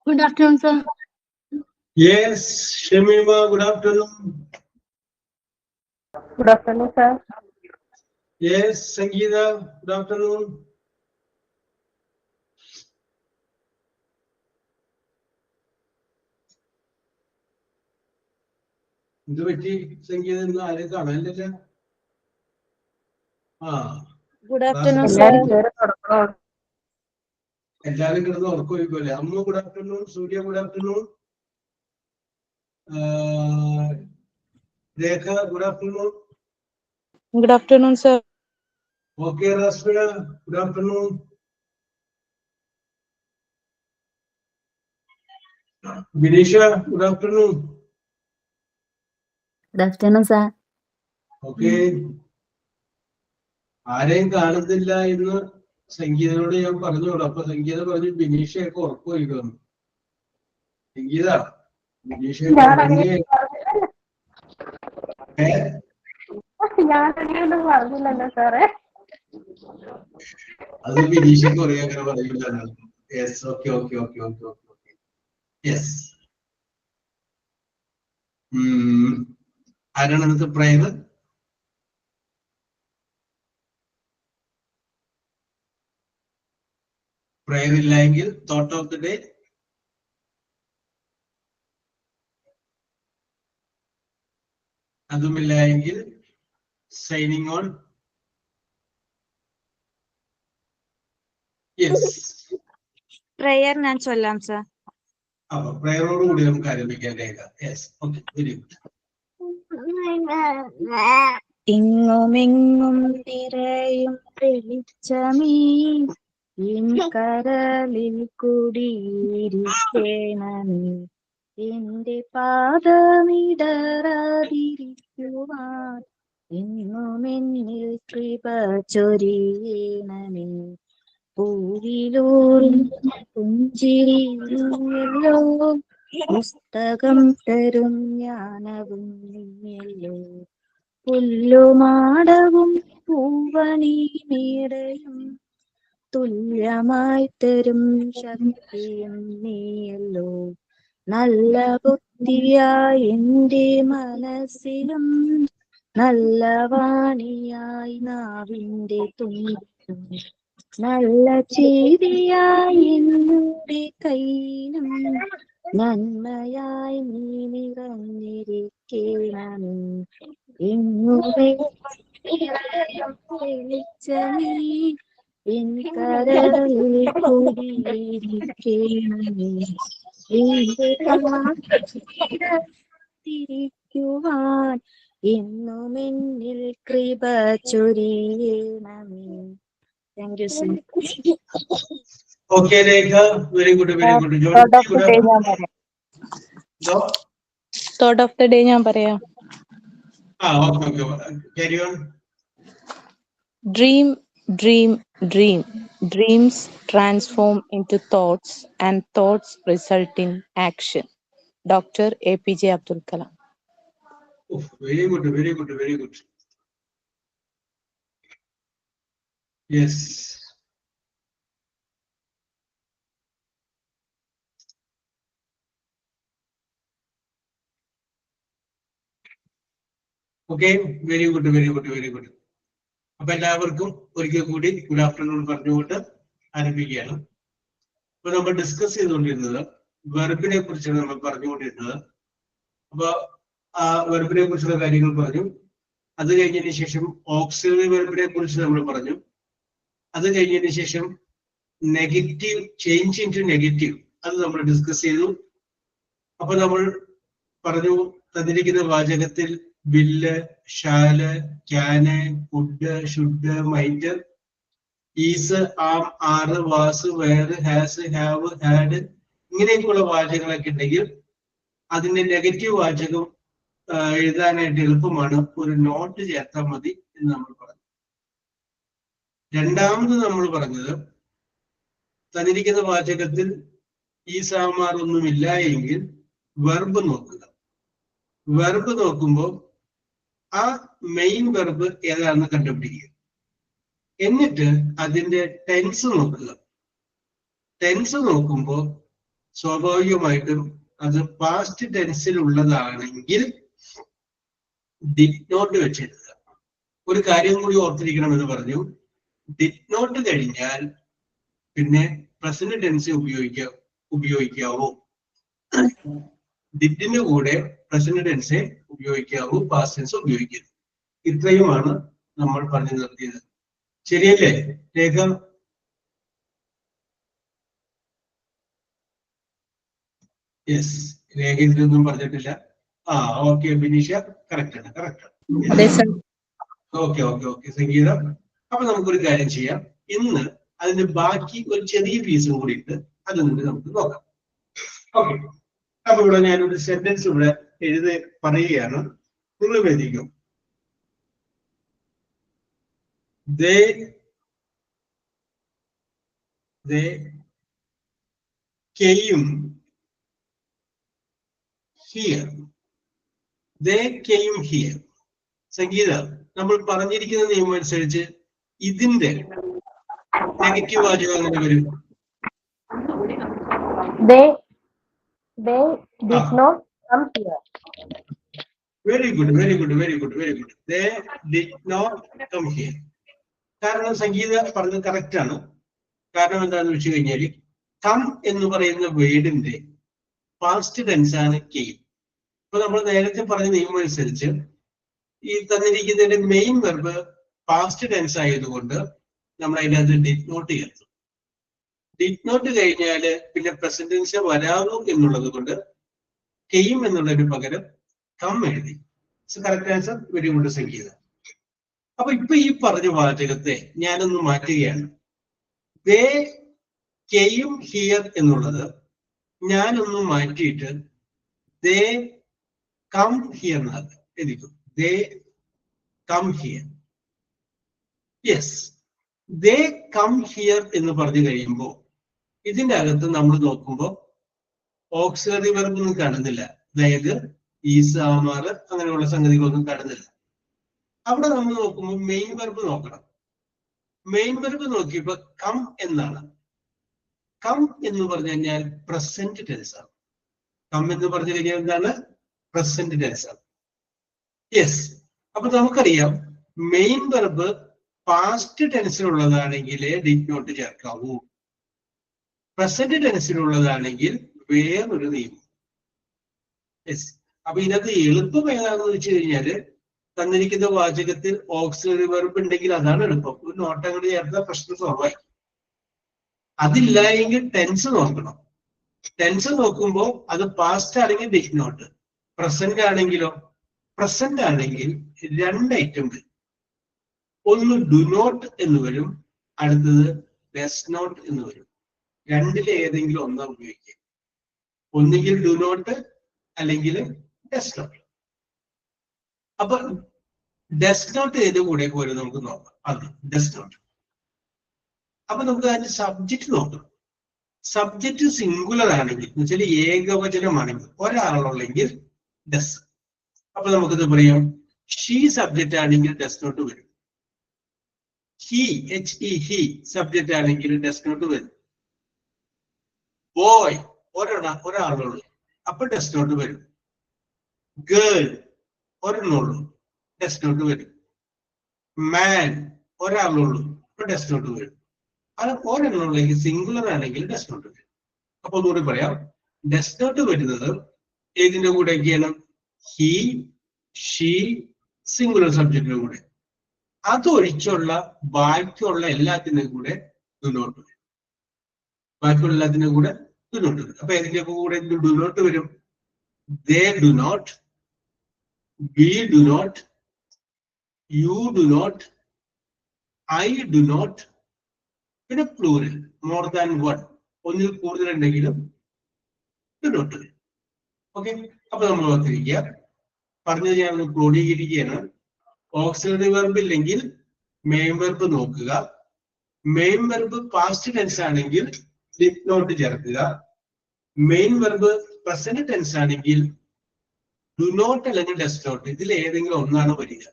Good afternoon, sir. Yes, Shamima, good afternoon. Good afternoon, sir. Yes, Sangeeta, good afternoon. എന്ത് പറ്റി സംഗീതം ഇന്ന് ആരെയും കാണാനില്ല? Good afternoon, sir. എല്ലാരും കിടന്ന് ഉറക്കം ഒഴിക്കുമല്ലേ? അമ്മ good afternoon, Surya good afternoon, Rekha good afternoon. Good afternoon, sir. Okay, Rasmina, good afternoon. Vinisha, good afternoon. Good afternoon, sir. Okay. ആരെയും കാണുന്നില്ല എന്ന് സംഗീതയോട് ഞാൻ പറഞ്ഞോളൂ. അപ്പൊ സംഗീത പറഞ്ഞു ബിനീഷയൊക്കെ ഉറക്കം ഒഴിക്കുന്നു. സംഗീത, ബിനീഷയൊക്കെ പറഞ്ഞില്ലല്ലോ സാറേ. അത് ബിനീഷയ്ക്ക് പറയാൻ അങ്ങനെ പറയില്ല. Yes, okay okay okay okay okay okay yes. ആരാണ് ഇന്നത്തെ പ്രയർ? പ്രയർ ഇല്ലെങ്കിൽ തോട്ട് ഓഫ് ദി ഡേ. അതുമില്ല എങ്കിൽ സൈനിങ് ഓൺ. യെസ്, Prayer ഞാൻ ചൊല്ലാം, sir. അപ്പൊ പ്രയറോടുകൂടി നമുക്ക് ആരംഭിക്കാൻ Rekha. Yes, okay, very good. ഇങ്ങുമിങ്ങും നിറയും വെളിച്ചമേ കരളിൽ കുടിയിരിക്കണമേ, എന്റെ പാദമിടറാതിരിക്കുവാൻ എന്നും എന്നിൽ കൃപ ചൊരിയണമേ. പൂവിലൂറും പുഞ്ചിരിയല്ലോ, പുസ്തകം തരും ജ്ഞാനവും നീയല്ലോ. പുല്ലുമാടവും പൂവണി മേടയും തുല്യമായി തരും ശക്തിയും നീയല്ലോ. നല്ല ബുദ്ധിയായി എന്റെ മനസ്സിലും നല്ല വാണിയായി നാവിന്റെ തുമ്പിലും നല്ല ചെയ്തിയായി എന്നുടെ കയ്യിലും നന്മയായി നീ നിറഞ്ഞിരിക്കണമേ. എങ്ങുമേ വെളിച്ചമേ എൻ കരളിൽ കുടിയിരിക്കണമേ, തിരിക്കുവാൻ എന്നും എന്നിൽ കൃപ ചൊരിയണമേ. Thank you, sir. Okay, Rekha, very good, very good. Thought of the day ഞാൻ പറയാം. Thought of the day ഞാൻ പറയാം. Okay, okay. Carry on. Dream, dream, dream. Dreams transform into thoughts and thoughts result in action. Dr. APJ Abdul Kalam. Oh, very good, very good, very good. Yes. Okay, very good, very good, very good. അപ്പൊ എല്ലാവർക്കും ഒരിക്കൽ കൂടി good afternoon പറഞ്ഞുകൊണ്ട് ആരംഭിക്കുകയാണ്. അപ്പൊ നമ്മൾ discuss ചെയ്തുകൊണ്ടിരുന്നത് വെർബിനെ കുറിച്ചാണ് നമ്മൾ പറഞ്ഞുകൊണ്ടിരുന്നത്. അപ്പൊ ആ വെർബിനെ കുറിച്ചുള്ള കാര്യങ്ങൾ പറഞ്ഞു. അത് കഴിഞ്ഞതിന് ശേഷം ഓക്സിലറി വെർബിനെ കുറിച്ച് നമ്മൾ പറഞ്ഞു. അത് കഴിഞ്ഞതിന് ശേഷം negative, change into negative, അത് നമ്മൾ ഡിസ്കസ് ചെയ്തു. അപ്പൊ നമ്മൾ പറഞ്ഞു തന്നിരിക്കുന്ന വാചകത്തിൽ will, shall, can, could, should, might, is, am, are, was, were, has, have, had ഇങ്ങനെയൊക്കെയുള്ള വാചകങ്ങളൊക്കെ ഉണ്ടെങ്കിൽ അതിന്റെ നെഗറ്റീവ് വാചകം എഴുതാനായിട്ട് എളുപ്പമാണ്. ഒരു നോട്ട് ചേർത്താൽ മതി എന്ന് നമ്മൾ പറഞ്ഞു. രണ്ടാമത് നമ്മൾ പറഞ്ഞത് തന്നിരിക്കുന്ന വാചകത്തിൽ ഈ സാമാർ ഒന്നുമില്ല എങ്കിൽ വെർബ് നോക്കുക. വെർബ് നോക്കുമ്പോൾ ആ മെയിൻ വെർബ് ഏതാണെന്ന് കണ്ടുപിടിക്കുക. എന്നിട്ട് അതിന്റെ ടെൻസ് നോക്കുക. ടെൻസ് നോക്കുമ്പോൾ സ്വാഭാവികമായിട്ടും അത് പാസ്റ്റ് ടെൻസിൽ ഉള്ളതാണെങ്കിൽ ഡിഡ് നോട്ട് വെച്ചെഴുതുക. ഒരു കാര്യം കൂടി ഓർത്തിരിക്കണമെന്ന് പറഞ്ഞു, ഡിഡ് നോട്ട് കഴിഞ്ഞാൽ പിന്നെ പ്രസന്റ് ടെൻസ് ഉപയോഗിക്കാവൂ. ഡിഡിന്റെ കൂടെ പ്രസന്റ് ടെൻസ് ഉപയോഗിക്കാവൂ, പാസ്റ്റ് ടെൻസ് ഉപയോഗിക്കരുത്. ഇത്രയുമാണ് നമ്മൾ പറഞ്ഞു നിർത്തിയത്. ശരിയല്ലേ രേഖ? യെസ്, രേഖ ഇതിലൊന്നും പറഞ്ഞിട്ടില്ല. ആ ഓക്കെ ബിനീഷ, കറക്റ്റ് ആണ്, കറക്റ്റ് ആണ്. ഓക്കെ ഓക്കെ ഓക്കെ സംഗീത. അപ്പൊ നമുക്കൊരു കാര്യം ചെയ്യാം, ഇന്ന് അതിന്റെ ബാക്കി ഒരു ചെറിയ പീസും കൂടി ഇട്ട് അതിൽ നിന്ന് നമുക്ക് നോക്കാം. ഓക്കെ, അപ്പൊ ഇവിടെ ഞാനൊരു സെന്റൻസ് ഇവിടെ എഴുതി പറയുകയാണ്, നിങ്ങൾ എഴുതിക്കും. They came here. They came here. സംഗീത, നമ്മൾ പറഞ്ഞിരിക്കുന്ന നിയമം അനുസരിച്ച് ഇതിന്റെ നെഗറ്റീവ് വാചകം അങ്ങനെ വരും. They did not come here. Very good, very good, very good, very good. They did not come here. കാരണം സംഗീത പറഞ്ഞത് കറക്റ്റ് ആണ്. കാരണം എന്താണെന്ന് വെച്ച് കഴിഞ്ഞാൽ കം എന്ന് പറയുന്ന വേർഡിന്റെ പാസ്റ്റ് ടെൻസ് ആണ് കെയിം. ഇപ്പൊ നമ്മൾ നേരത്തെ പറഞ്ഞ നിയമം അനുസരിച്ച് ഈ തന്നിരിക്കുന്നതിന്റെ മെയിൻ വെർബ് പാസ്റ്റ് ടെൻസ് ആയതുകൊണ്ട് നമ്മൾ അതിനകത്ത് ഡിഡ് നോട്ട് ചേർത്തു. ഡിഡ് നോട്ട് കഴിഞ്ഞാല് പിന്നെ പ്രസന്റ് ടെൻസ് വരാവൂ എന്നുള്ളത് കൊണ്ട് കെയിം എന്നുള്ളതിന് പകരം കം എഴുതി. കറക്റ്റ് ആൻസർ, വെരി ഗുഡ് സംഗീത. അപ്പൊ ഇപ്പൊ ഈ പറഞ്ഞ വാചകത്തെ ഞാനൊന്ന് മാറ്റുകയാണ്. ദേ കെയിം ഹിയർ എന്നുള്ളത് ഞാനൊന്ന് മാറ്റിയിട്ട് ദേ കം ഹിയർ എന്നാണ് എഴുതിക്കും. They come here. Yes, they come here എന്ന് പറഞ്ഞു കഴിയുമ്പോൾ ഇതിന്റെ അകത്ത് നമ്മൾ നോക്കുമ്പോൾ ഓക്സിലറി വെർബ് ഒന്നും കാണുന്നില്ല. അതായത് ഈസ്, ആമാർ അങ്ങനെയുള്ള സംഗതികളൊന്നും കാണുന്നില്ല. അവിടെ നമ്മൾ നോക്കുമ്പോൾ മെയിൻ വെർബ് നോക്കണം. മെയിൻ വെർബ് നോക്കിയപ്പോ കം എന്നാണ്. കം എന്ന് പറഞ്ഞു കഴിഞ്ഞാൽ പ്രസന്റ് ടെൻസ് ആണ്. കം എന്ന് പറഞ്ഞു കഴിഞ്ഞാൽ എന്താണ്? പ്രസന്റ് ടെൻസ് ആണ്. യെസ്, അപ്പൊ നമുക്കറിയാം മെയിൻ വെർബ് പാസ്റ്റ് ടെൻസിലുള്ളതാണെങ്കിൽ ഡിഡ് നോട്ട് ചേർക്കാവൂ. പ്രസന്റ് ടെൻസിലുള്ളതാണെങ്കിൽ വേറൊരു നിയമം. യെസ്, അപ്പൊ ഇതിനകത്ത് എളുപ്പം ഏതാണെന്ന് വെച്ച് കഴിഞ്ഞാല് തന്നിരിക്കുന്ന വാചകത്തിൽ ഓക്സിലറി വെർബ് ഉണ്ടെങ്കിൽ അതാണ് എളുപ്പം. ഒരു നോട്ട് അങ്ങോട്ട് ചേർത്താൽ പ്രശ്നം സോൾവ് ആയി. അതില്ല എങ്കിൽ ടെൻസ് നോക്കണം. ടെൻസ് നോക്കുമ്പോൾ അത് പാസ്റ്റ് ആണെങ്കിൽ ഡിഡ് നോട്ട്, പ്രസന്റ് ആണെങ്കിലോ? പ്രസന്റ് ആണെങ്കിൽ രണ്ട് ഐറ്റം വരും. ഒന്ന് ഡു നോട്ട് എന്ന് വരും, അടുത്തത് ഡസ് നോട്ട് എന്ന് വരും. രണ്ടിലെ ഏതെങ്കിലും ഒന്നാ ഉപയോഗിക്കുക. ഒന്നുകിൽ ഡു നോട്ട് അല്ലെങ്കിൽ ഡസ് നോട്ട്. അപ്പൊ ഡസ് നോട്ട് ഏത് കൂടെ പോലും നമുക്ക് നോക്കാം. അത് ഡസ് നോട്ട്. അപ്പൊ നമുക്ക് അതിന്റെ സബ്ജക്റ്റ് നോക്കണം. സബ്ജക്റ്റ് സിംഗുലർ ആണെങ്കിൽ എന്ന് വെച്ചാൽ ഏകവചനമാണെങ്കിൽ ഒരാളുള്ളെങ്കിൽ ഡസ്. അപ്പൊ നമുക്കിത് പറയാം, ഷീ സബ്ജക്റ്റ് ആണെങ്കിൽ ഡസ് നോട്ട് വരും. ഹി, ഹി സബ്ജക്റ്റ് ആണെങ്കിൽ ഡസ് നോട്ട് വരും. ബോയ് ഒരാളുള്ളൂ, അപ്പൊ ഡസ് നോട്ട് വരും. ഗേൾ ഒരെണ്ണുള്ളൂ, ഡസ് നോട്ട് വരും. മാൻ ഒരാളുള്ളൂ, അപ്പൊ ഡസ് നോട്ട് വരും. അത് ഒരെണ്ണുള്ളെങ്കിൽ സിംഗുലർ ആണെങ്കിൽ ഡസ് നോട്ട് വരും. അപ്പൊ ഒന്നുകൂടി പറയാം, ഡസ് നോട്ട് വരുന്നത് ഏതിന്റെ കൂടെയൊക്കെയാണ്? ഹി, ഷീ, സിംഗുലർ സബ്ജക്റ്റിന്റെ കൂടെ. അതൊഴിച്ചുള്ള ബാക്കിയുള്ള എല്ലാത്തിനും കൂടെ ഡു നോട്ട് വരും. ബാക്കിയുള്ള എല്ലാത്തിനും കൂടെ ഡു നോട്ട് വരും. അപ്പൊ ഏതിന്റെ കൂടെ ഡു നോട്ട് വരും? They do not, we do not, you do not, I do not. പിന്നെ പ്ലൂറൽ, മോർ ദാൻ വൺ, ഒന്നിൽ കൂടുതൽ ഉണ്ടെങ്കിലും ഡു നോട്ട് വരും. ഓക്കെ, അപ്പൊ നമ്മൾ ഓർത്തിരിക്കുക. പറഞ്ഞത് ഞാൻ ക്രോഡീകരിക്കുകയാണ്. ഓക്സിലറി വെർബ് ഇല്ലെങ്കിൽ മെയിൻ വെർബ് നോക്കുക. മെയിൻ വെർബ് പാസ്റ്റ് ടെൻസ് ആണെങ്കിൽ ഡിഡ് നോട്ട് ചേർക്കുക. മെയിൻ വെർബ് പ്രസന്റ് ടെൻസ് ആണെങ്കിൽ ഡു നോട്ട് അല്ലെങ്കിൽ ഡസ് നോട്ട്, ഇതിൽ ഏതെങ്കിലും ഒന്നാണ് വരിക.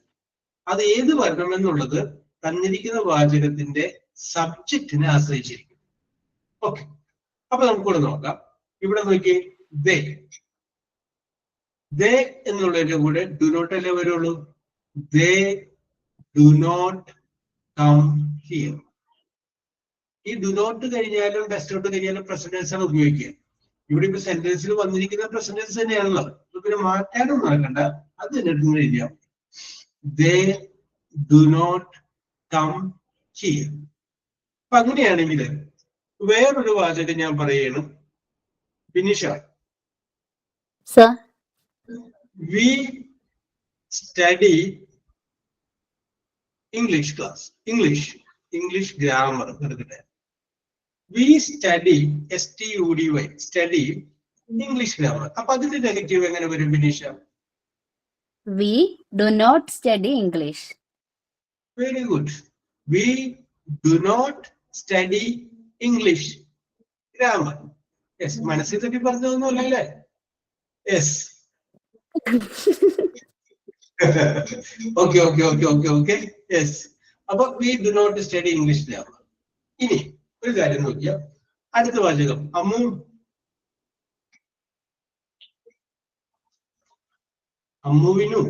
അത് ഏത് വരണമെന്നുള്ളത് തന്നിരിക്കുന്ന വാചകത്തിന്റെ സബ്ജക്റ്റിനെ ആശ്രയിച്ചിരിക്കും. ഓക്കെ, അപ്പൊ നമുക്കിവിടെ നോക്കാം. ഇവിടെ നോക്കിയേ, ദേ എന്നുള്ളതിന്റെ കൂടെ ഡു നോട്ട് അല്ലേ വരുള്ളൂ. They do not come here. ഈ ഡു നോട്ട് കഴിഞ്ഞാലും ഡസ് നോട്ട് കഴിഞ്ഞാലും പ്രസന്റ് ടെൻസ് ആണ് ഉപയോഗിക്കുക. ഇവിടെ ഇപ്പൊ സെന്റൻസിൽ വന്നിരിക്കുന്ന പ്രസന്റ് ടെൻസ് തന്നെയാണല്ലോ. പിന്നെ മാറ്റാനൊന്നും നടക്കണ്ട, അത് തന്നെ എഴുതിയാൽ മതി. They do not come here. അപ്പൊ അങ്ങനെയാണെങ്കിൽ വേറൊരു വാചകം ഞാൻ പറയുകയാണ്. ഫിനിഷ, we study English class. English grammar എടുക്കട്ടെ. We study STUDY study English grammar. അപ്പൊ അതിന്റെ നെഗറ്റീവ് എങ്ങനെ വരും ഫിനിഷ? We do not study English. Very good. We do not study English grammar. Yes, മനസ്സിൽ തട്ടി പറഞ്ഞതൊന്നുമല്ലേ? Yes. Okay. Yes. അപ്പൊ we do not study English grammar. ഇനി ഒരു കാര്യം നോക്കിയാൽ അടുത്ത വാചകം അമ്മുവിനു.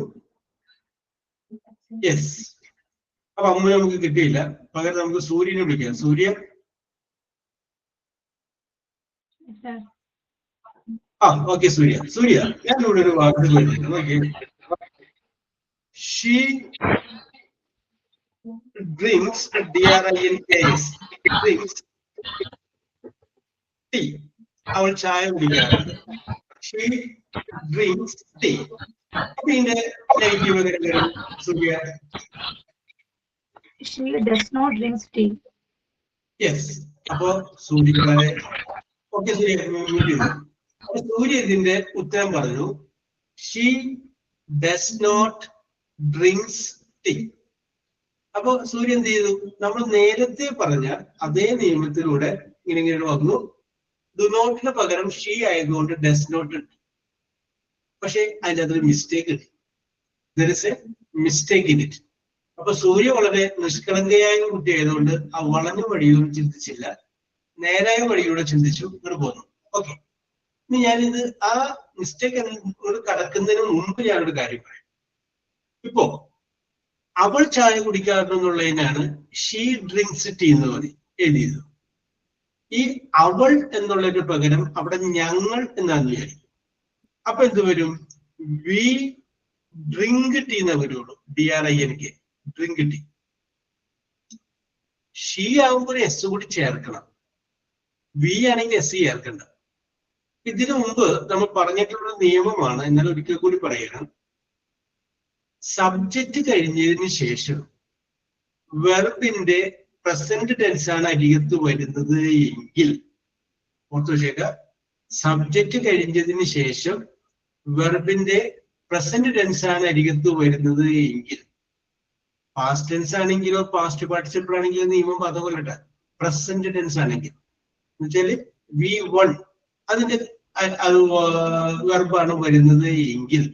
യെസ്. അപ്പൊ അമ്മു നമുക്ക് കിട്ടിയില്ല, പകരം നമുക്ക് സൂര്യനെ വിളിക്കാം. സൂര്യ. ഓക്കെ സൂര്യ ഞാൻ ഇവിടെ ഒരു വാക്ക് കേട്ടിട്ടുണ്ട്. നോക്കിയേ, she drinks DRINKS drinks tea. അവൾ ചായ കുടിക്കാറുണ്ട്. She drinks tea. അപ്പൊ ഇതിന്റെ നെഗറ്റീവ് എങ്ങനെ വരും Surya? She does not drink tea. Yes. അപ്പൊ സൂര്യക്കാരെ ഓക്കെ സൂര്യ ഇതിന്റെ ഉത്തരം പറഞ്ഞു. She does not drinks tea. അപ്പൊ സൂര്യ എന്ത് ചെയ്തു? നമ്മൾ നേരത്തെ പറഞ്ഞ അതേ നിയമത്തിലൂടെ ഇങ്ങനെ വന്നു. ഡു നോട്ടിന് പകരം ഷീ ആയതുകൊണ്ട് ഡസ് നോട്ട് ഉണ്ട്. പക്ഷെ അതിൻ്റെ അതൊരു മിസ്റ്റേക്ക് ഉണ്ട്. There is A mistake in it. അപ്പൊ സൂര്യ വളരെ നിഷ്കളങ്കയായ കുട്ടി ആയതുകൊണ്ട് ആ വളഞ്ഞ വഴിയിലൂടെ ചിന്തിച്ചില്ല, നേരായ വഴിയിലൂടെ ചിന്തിച്ചു, ഇങ്ങോട്ട് പോന്നു. ഓക്കെ, ഇനി ഞാനിത് ആ മിസ്റ്റേക്ക് കടക്കുന്നതിന് മുമ്പ് ഞാനൊരു കാര്യം പറയാം. ഇപ്പോ അവൾ ചായ കുടിക്കാറുണ്ടെന്നുള്ളതിനാണ് ഷീ ഡ്രിങ്ക്സ് ടീ എന്ന് എഴുതിയത്. ഈ അവൾ എന്നുള്ളതിന് പകരം അവിടെ ഞങ്ങൾ എന്നാന്ന് വിചാരിക്കും. അപ്പൊ എന്ത് വരും? വി ഡ്രിങ്ക് ടീ എന്നേ വരുള്ളൂ. DRINK drink tea. ഷീ ആകുമ്പോൾ എസ് കൂടി ചേർക്കണം, വി ആണെങ്കിൽ എസ് ചേർക്കണ്ട. ഇതിനു മുമ്പ് നമ്മൾ പറഞ്ഞിട്ടുള്ള നിയമമാണ്, എന്നാൽ ഒരിക്കൽ കൂടി പറയണം. സബ്ജക്റ്റ് കഴിഞ്ഞതിന് ശേഷം വെർബിന്റെ പ്രസന്റ് ടെൻസ് ആണ് അരികത്ത് വരുന്നത് എങ്കിൽ, ഓർത്തു വെച്ചേക്കുക, സബ്ജക്റ്റ് കഴിഞ്ഞതിന് ശേഷം വെർബിന്റെ പ്രസന്റ് ടെൻസ് ആണ് അരികത്ത് വരുന്നത് എങ്കിൽ, പാസ്റ്റ് ടെൻസ് ആണെങ്കിലോ പാസ്റ്റ് പാർട്ടിസിപ്പിൾ ആണെങ്കിലോ നിയമം അതുപോലെ പ്രസന്റ് ടെൻസ് ആണെങ്കിൽ എന്നുവെച്ചാല് V1 അതിന്റെ വെർബാണ് വരുന്നത് എങ്കിൽ,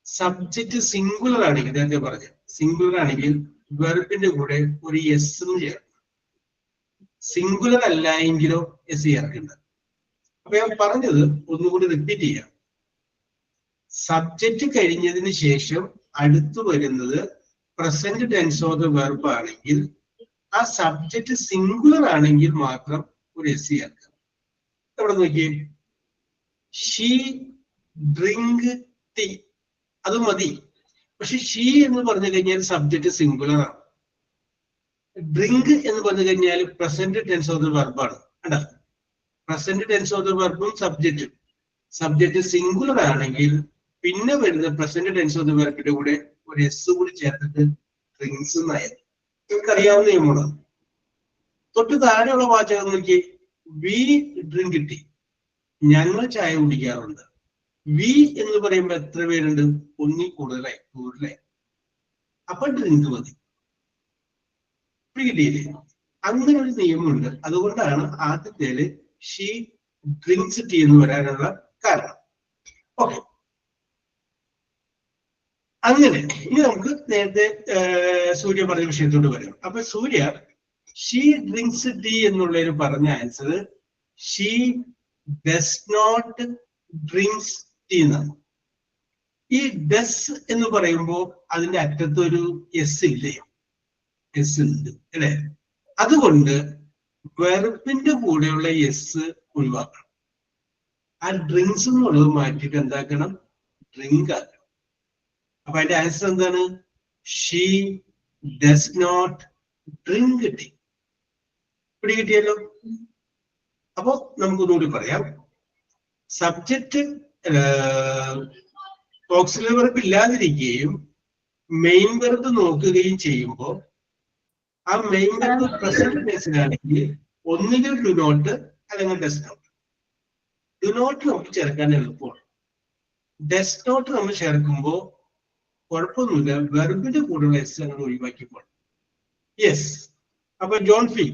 സബ്ജക്റ്റ് സിംഗുലർ ആണെങ്കിൽ, നേരത്തെ പറഞ്ഞ സിംഗുലർ ആണെങ്കിൽ വെർബിന്റെ കൂടെ ഒരു എസ് എന്ന് ചേർക്കണം. സിംഗുലർ അല്ല എങ്കിലോ എസ് ചേർക്കണ്ട. അപ്പൊ ഞാൻ പറഞ്ഞത് ഒന്നുകൂടി റിപ്പീറ്റ് ചെയ്യാം. സബ്ജക്റ്റ് കഴിഞ്ഞതിന് ശേഷം അടുത്തു വരുന്നത് present tense of the verb ആണെങ്കിൽ, ആ സബ്ജക്റ്റ് സിംഗുലർ ആണെങ്കിൽ മാത്രം ഒരു എസ് ചേർക്കാം. അവിടെ നോക്കിയേ, ഷീ ഡ്രിങ്ക് ടീ, അത് മതി. പക്ഷെ ഷീ എന്ന് പറഞ്ഞു കഴിഞ്ഞാൽ സബ്ജക്റ്റ് സിംഗുലർ ആണ്. ഡ്രിങ്ക് എന്ന് പറഞ്ഞു കഴിഞ്ഞാൽ പ്രസന്റ് ടെൻസ് ഓഫ് ദ വെർബാണ്. കണ്ടോ, പ്രസന്റ് ടെൻസ് ഓഫ് ദ വെർബും സബ്ജക്റ്റ് സിംഗുലർ ആണെങ്കിൽ പിന്നെ വരുന്ന പ്രസന്റ് ടെൻസ് ഓഫ് ദ വെർബിന്റെ കൂടെ ഒരു എസ് കൂടി ചേർത്തിട്ട് ഡ്രിങ്ക്സ് എന്നായത്. നിങ്ങൾക്ക് അറിയാവുന്ന നിയമമാണ്. തൊട്ട് താഴെയുള്ള വാചകം നോക്കി, വി ഡ്രിങ്ക് ടീ, ഞങ്ങൾ ചായ കുടിക്കാറുണ്ട്. വി എന്ന് പറയുമ്പോൾ എത്ര പേരുണ്ട്? ഒന്നിൽ കൂടുതലായി. അപ്പൊ ഡ്രിങ്ക് മതി. പിടിയില്ലേ? അങ്ങനെ ഒരു നിയമമുണ്ട്. അതുകൊണ്ടാണ് ആദ്യത്തേല് ഷീ ഡ്രിങ്ക്സ് ടീ എന്ന് വരാനുള്ള കാരണം. ഓക്കെ, അങ്ങനെ ഇനി നമുക്ക് നേരത്തെ സൂര്യ പറഞ്ഞ വിഷയത്തോട് വരാം. അപ്പൊ സൂര്യ ഷീ ഡ്രിങ്ക്സ് ടീ എന്നുള്ളതിന് പറഞ്ഞ answer she does not drinks tea എന്നാണ്. ഈ ഡസ് എന്ന് പറയുമ്പോൾ അതിന്റെ അറ്റത്ത് ഒരു എസ് ഇല്ലേ? എസ് ഉണ്ട് അല്ലെ? അതുകൊണ്ട് വെർബിന്റെ കൂടെയുള്ള എസ് ഒഴിവാക്കണം. ആ ഡ്രിങ്ക്സ് എന്നുള്ളത് മാറ്റിയിട്ട് എന്താക്കണം? ഡ്രിങ്ക് ആക്കണം. അപ്പൊ അതിന്റെ ആൻസർ എന്താണ്? She does not drink tea. പിടി കിട്ടിയല്ലോ. അപ്പൊ നമുക്കൊന്നുകൂടി പറയാം. സബ്ജക്റ്റ് ഓക്സിലറി വെർബ് ഇല്ലാതിരിക്കുകയും മെയിൻ വെർബ് നോക്കുകയും ചെയ്യുമ്പോൾ ആ മെയിൻ വെർബ് പ്രസന്റ് ടെൻസിലാണെങ്കിൽ ഒന്നുകിൽ ഡു നോട്ട് അല്ലെങ്കിൽ ഡസ് നോട്ട്. ഡു നോട്ട് നമുക്ക് ചേർക്കാൻ എളുപ്പമാണ്. ഡസ് നോട്ട് നമ്മൾ ചേർക്കുമ്പോൾ കുഴപ്പമൊന്നുമില്ല, വെർബിന്റെ കൂടെയുള്ള എസ് അങ്ങനെ ഒഴിവാക്കി പോകണം. യെസ്. അപ്പൊ ജോൺ ഫി,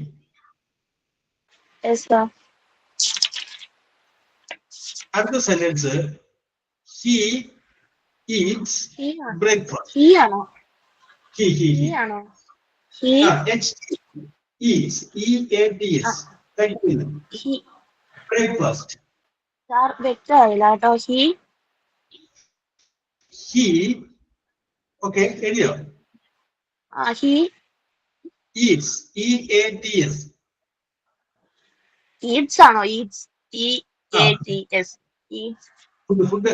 Yes, sir. അടുത്ത സെന്റൻസ് ഹി ഈറ്റ്സ് He ആണോ? ബ്രേക്ക്ഫാസ്റ്റ്. He ആണോ? ഹി He ആണോ? He ഈറ്റ്സ് EATS കഴിക്കുന്നു. he breakfast. sir വ്യക്തമായില്ല കേട്ടോ. ഹി ഓക്കെ എഴുതിയോ? He eats EATS. eats ആണോ? Eats EATS. Eats. ഫുഡ്.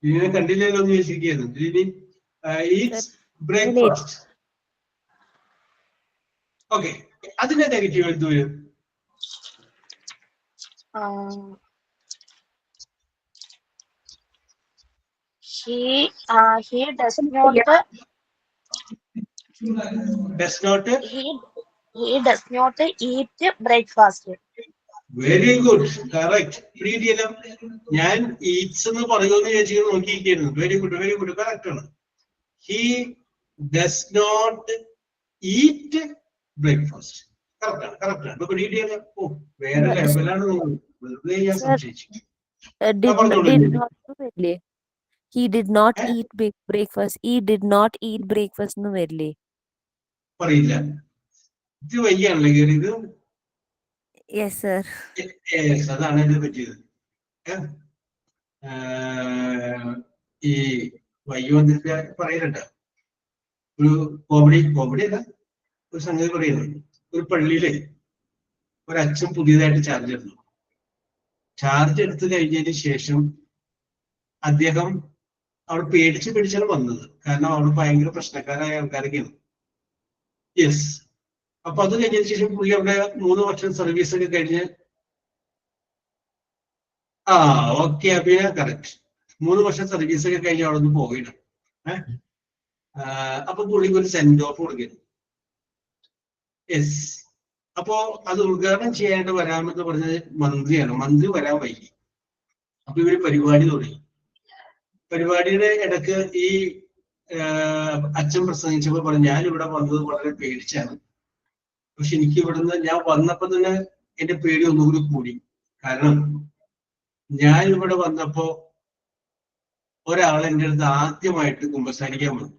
ലിനിയെ കണ്ടില്ലല്ലോ എന്ന് ചോദിച്ചിരിക്കുന്നു. Lini eats breakfast. ഓക്കെ, അതിന്റെ നെഗറ്റീവ് എടുത്തു വരും. He does not Does not. he does not eat breakfast. Very good, correct. പ്രീതിയല്ല, ഞാൻ ഈറ്റ്സ് എന്ന് പറയുമെന്ന് ചോദിച്ചു നോക്കിയിരിക്കുന്നു. Very good, very good, correct ആണ്. He does not eat breakfast. Correct ആണ്, കറക്റ്റ് ആണ്. ഇപ്പൊ പ്രീതിയല്ല, ഓ വേറെ ലെവലാണ്. വെറുതെ ഞാൻ സംശയിച്ചു. He did not eat breakfast. He did not eat breakfast എന്ന് വരില്ലേ? പറയില്ല. ഇത് വയ്യാണല്ലോ കയറിയത്. Yes, sir. അതാണ് ഇത് പറ്റിയത്. ഈ വയ്യ വന്നിട്ട് പറയുന്നുണ്ട്. ഒരു കോമഡി അല്ല, ഒരു സംഗതി പറയുന്നുണ്ട്. ഒരു പള്ളിയില് ഒരച്ഛൻ പുതിയതായിട്ട് ചാർജ് എടുത്തു. ചാർജ് എടുത്തു കഴിഞ്ഞതിന് ശേഷം അദ്ദേഹം അവിടെ പേടിച്ചാണ് വന്നത്. കാരണം അവിടെ ഭയങ്കര പ്രശ്നക്കാരായ ആൾക്കാരൊക്കെയാണ്. യെസ്. അപ്പൊ അത് കഴിഞ്ഞതിന് ശേഷം പുള്ളി അവിടെ 3 വർഷം സർവീസ് ഒക്കെ കഴിഞ്ഞ് ഓക്കെ അഭിയ കറക്റ്റ് 3 വർഷം സർവീസ് ഒക്കെ കഴിഞ്ഞ് അവിടെ നിന്ന് പോകണം. അപ്പൊ പുള്ളിക്ക് ഒരു സെൻഡ് ഓഫ് കൊടുക്കുന്നു. യെസ്. അപ്പോ അത് ഉദ്ഘാടനം ചെയ്യാനായിട്ട് വരാമെന്ന് പറഞ്ഞത് മന്ത്രിയാണ്. മന്ത്രി വരാൻ വൈകി. അപ്പൊ ഇവര് പരിപാടി തുടങ്ങി. പരിപാടിയുടെ ഇടക്ക് ഈ അച്ഛൻ പ്രസംഗിച്ചപ്പോ പറഞ്ഞു, ഞാൻ ഇവിടെ വന്നത് വളരെ പേടിച്ചാണ്. പക്ഷെ എനിക്ക് ഇവിടുന്ന് ഞാൻ വന്നപ്പോ തന്നെ എന്റെ പേടി ഒന്നുകൂടി കൂടി. കാരണം ഞാൻ ഇവിടെ വന്നപ്പോ ഒരാൾ എൻ്റെ അടുത്ത് ആദ്യമായിട്ട് കുമ്പസാരിക്കാൻ വന്നു.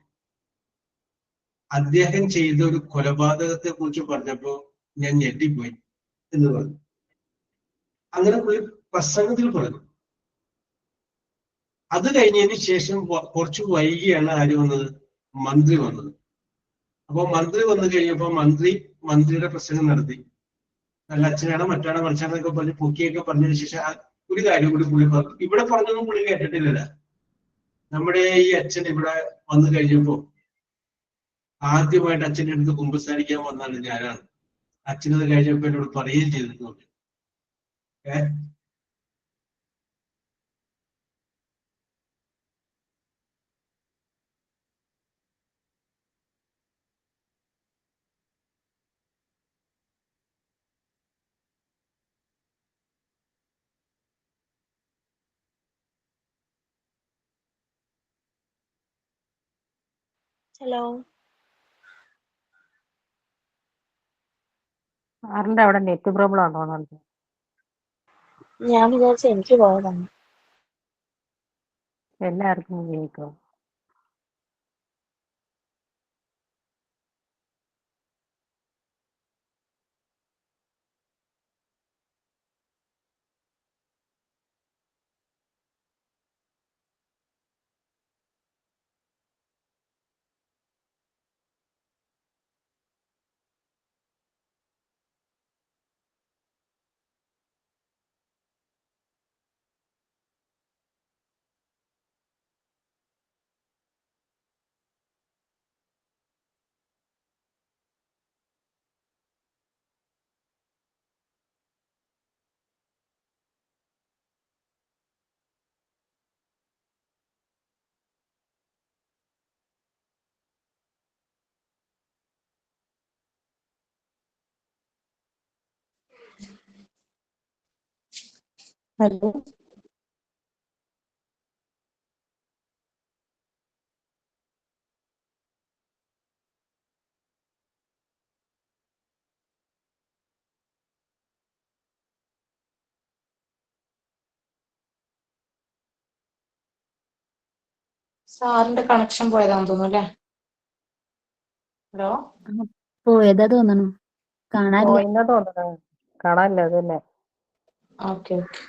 അദ്ദേഹം ചെയ്ത ഒരു കൊലപാതകത്തെ കുറിച്ച് പറഞ്ഞപ്പോ ഞാൻ ഞെട്ടിപ്പോയി എന്ന് പറഞ്ഞു. അങ്ങനെ പുള്ളി പ്രസംഗത്തിൽ പറഞ്ഞു. അത് കഴിഞ്ഞതിന് ശേഷം കുറച്ച് വൈകിയാണ് ആര് വന്നത്? മന്ത്രി വന്നത്. അപ്പൊ മന്ത്രി വന്നു കഴിഞ്ഞപ്പോ മന്ത്രിയുടെ പ്രസംഗം നടത്തി. നല്ല അച്ഛനാണ് മറ്റാണ് മറിച്ചാണെന്നൊക്കെ പറഞ്ഞ് പൊക്കിയൊക്കെ പറഞ്ഞതിന് ശേഷം ഒരു കാര്യം കൂടി പുള്ളി പറഞ്ഞു. ഇവിടെ പറഞ്ഞൊന്നും പുള്ളി കേട്ടിട്ടില്ല. നമ്മുടെ ഈ അച്ഛൻ ഇവിടെ വന്നു കഴിഞ്ഞപ്പോ ആദ്യമായിട്ട് അച്ഛൻ്റെ അടുത്ത് കുമ്പസാരിക്കാൻ വന്നാണ് ഞാനാണ്. അച്ഛനത് കഴിഞ്ഞപ്പോ എന്നോട് പറയുകയും ചെയ്തിട്ടുണ്ട്. ഹലോ. സാറിന്റെ അവിടെ നെറ്റ് പ്രോബ്ലം ആണോ? ഞാൻ വിചാരിച്ചു എനിക്ക് പോയതാണ്. എല്ലാവർക്കും കേൾക്കും. ഹലോ സാറിന്റെ കണക്ഷൻ പോയതാന്ന് തോന്നുന്നു അല്ലേ? ഹലോ പോയതാ തോന്നണു. കാണാനില്ല. പോയിന്നാ തോന്നുന്നത്. കാണാനില്ല അത് തന്നെ. Okay okay.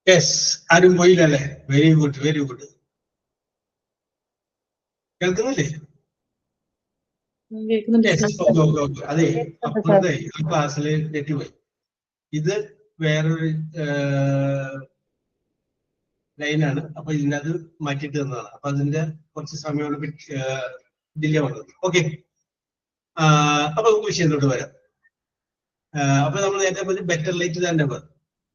യെസ്, ആരും പോയില്ലല്ലേ? Very good, very good. കേൾക്കുന്നില്ലേ? കേൾക്കുന്നുണ്ട് yes, sir. Okay okay okay. അതെ, അപ്പുറത്തെ ഈ ക്ലാസ്സിൽ തെറ്റുപോയി. ഇത് വേറൊരു ലൈനാണ്. അപ്പൊ ഇതിനകത്ത് മാറ്റിയിട്ട് തന്നതാണ്. അപ്പൊ അതിന്റെ കുറച്ച് സമയം ഡിലേ വന്നത്. ഓക്കെ, അപ്പൊ നമുക്ക് വിഷയത്തിലോട്ട് വരാം. അപ്പൊ നമ്മൾ നേരത്തെ പറഞ്ഞ ബെറ്റർ ലേറ്റ് ദാൻ നെവർ.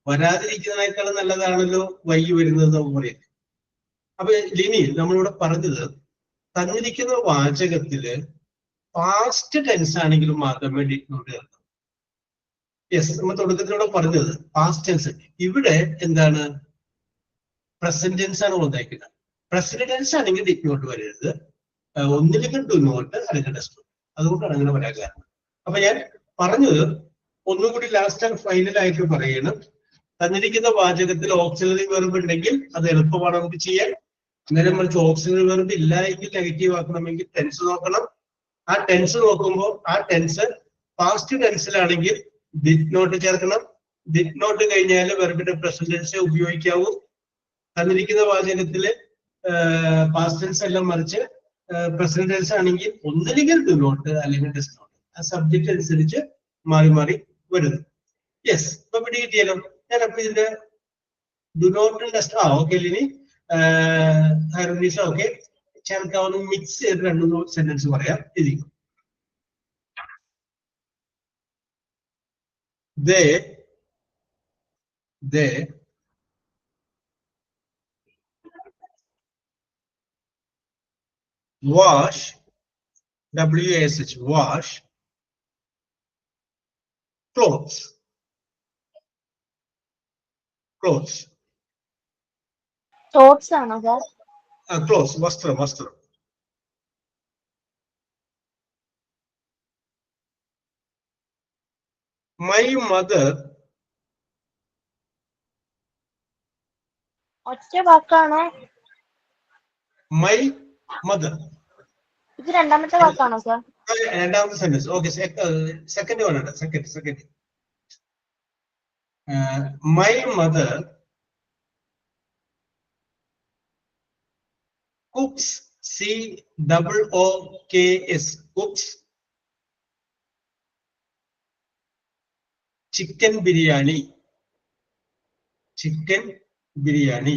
വരാതിരിക്കുന്നതിനേക്കാളും നല്ലതാണല്ലോ വൈകി വരുന്നത് നമുക്ക് പറയാം. അപ്പൊ ലിനി നമ്മളിവിടെ പറഞ്ഞത് തന്നിരിക്കുന്ന വാചകത്തില് പാസ്റ്റ് ടെൻസ് ആണെങ്കിലും മാത്രമേ ഡിഗ്നോട്ട് ചേർക്കാം. യെസ്, നമ്മൾ തുടക്കത്തിലൂടെ പറഞ്ഞത് പാസ്റ്റ് ടെൻസ്. ഇവിടെ എന്താണ്? പ്രസന്റ് ടെൻസ് ആണ് വന്നേക്കുന്നത്. പ്രസന്റ് ടെൻസ് ആണെങ്കിൽ ഡിഗ്നോട്ട് വരരുത്. ഒന്നില്ലെങ്കിൽ ഡു നോട്ട് അല്ലെങ്കിൽ ഡസ്. അതുകൊണ്ടാണ് അങ്ങനെ വരാൻ കാരണം. അപ്പൊ ഞാൻ പറഞ്ഞത് ഒന്നുകൂടി ലാസ്റ്റ് ആൻഡ് ഫൈനൽ ആയിട്ട് പറയണം. തന്നിരിക്കുന്ന വാചകത്തിൽ ഓക്സിലറി വെർബ് ഉണ്ടെങ്കിൽ അത് എളുപ്പമാണ് നമുക്ക് ചെയ്യാൻ. നേരെ മറിച്ച് ഓക്സിലറി വെർബ് ഇല്ല എങ്കിൽ നെഗറ്റീവ് ആക്കണമെങ്കിൽ ടെൻസ് നോക്കണം. ആ ടെൻസ് നോക്കുമ്പോൾ ആ ടെൻസ് പാസ്റ്റ് ടെൻസിലാണെങ്കിൽ ഡിഡ് നോട്ട് ചേർക്കണം. ഡിഡ് നോട്ട് കഴിഞ്ഞാൽ വെർബിന്റെ പ്രസന്റ് ടെൻസ് ഉപയോഗിക്കാവൂ. തന്നിരിക്കുന്ന വാചകത്തില് പാസ്റ്റ് ടെൻസ് എല്ലാം മറിച്ച് പ്രസന്റ് ടെൻസ് ആണെങ്കിൽ ഒന്നില്ലെങ്കിൽ ഡു നോട്ട് അല്ലെങ്കിൽ ഡസ് നോട്ട്. ആ സബ്ജക്ട് അനുസരിച്ച് മാറി മാറി വരുന്നു. യെസ്, ഇപ്പൊ പിടി കിട്ടിയാലോ? ഞാൻ അപ്പൊ ഇതിന്റെ do not does okay Lini okay ചേർക്കാവുന്ന മിക്സ് ചെയ്ത് രണ്ടു സെന്റൻസ് പറയാം. ഇതിക്കും they wash, wash, wash clothes. Clothes. Thoughts ആണോ സാർ? Clothes, വസ്ത്രം, വസ്ത്രം. My mother. ഒറ്റ വാക്കാണോ? My mother. ഇത് രണ്ടാമത്തെ വാക്കാണോ സാർ? രണ്ടാമത്തെ സെന്റൻസ്. ഓക്കെ, സെക്കൻഡ് വേണ്ട. Second. My mother cooks, COOKS, cooks chicken biryani. Chicken biryani.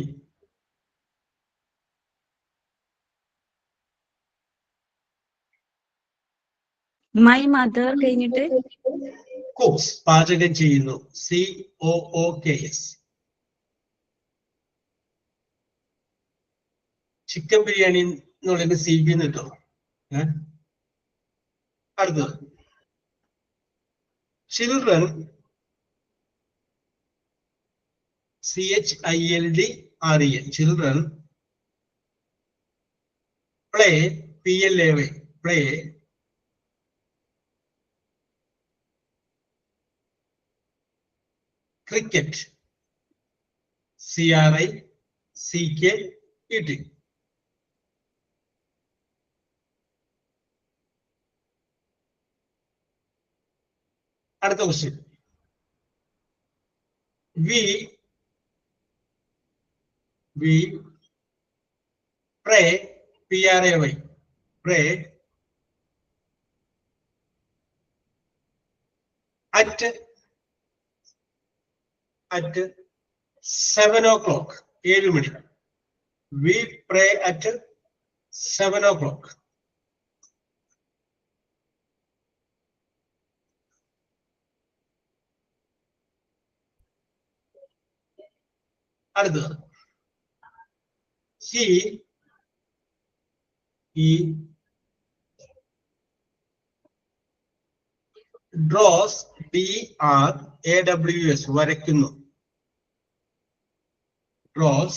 My mother കഴിഞ്ഞിട്ട് കുക്സ് പാചകം ചെയ്യുന്നു. COOKS. ചിക്കൻ ബിരിയാണി എന്ന് പറയുന്നത് CB എന്ന് കിട്ടും. അടുത്തത് children CHILDREN children play PLAY play cricket CRICKET. അടുത്ത question we pray PRAY pray at 7 o'clock. 7 മണി. We pray at 7 o'clock. അടുത്തത് he draws DRAWS വരയ്ക്കുന്നു. draws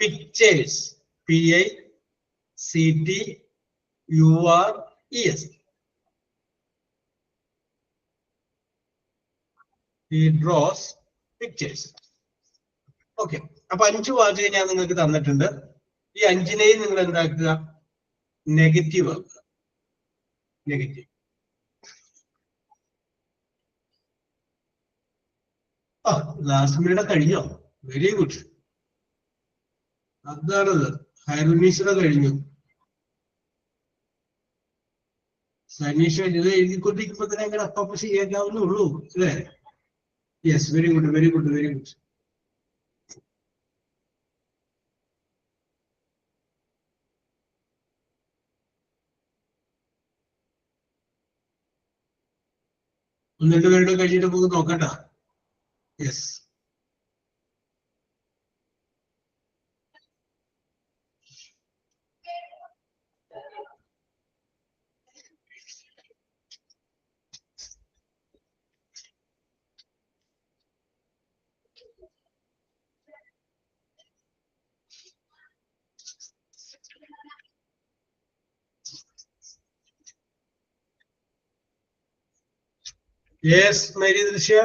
pictures PICTURES. he draws pictures. Okay, അപ്പൊ 5 വാചകം ഞാൻ നിങ്ങൾക്ക് തന്നിട്ടുണ്ട്. ഈ 5നെയും നിങ്ങൾ എന്താക്കുക? നെഗറ്റീവ് ആക്കുക. നെഗറ്റീവ്. ലാസ്റ്റ് പീരീഡ് കഴിഞ്ഞോ? Very good. അതാണത്. ഹൈറുനീസിയുടെ കഴിഞ്ഞു. സനീഷ ഇത് എഴുതിക്കൊണ്ടിരിക്കുമ്പോ തന്നെ അങ്ങനെ അപ്പം ചെയ്യാവുന്നേ ഉള്ളൂ അല്ലേ? Yes, very good, very good, very good. ഒന്ന് 2 പേരുടെ കഴിഞ്ഞിട്ട് നമുക്ക് നോക്കണ്ട. യെസ്, യെസ് മേരി ദൃശ്യ.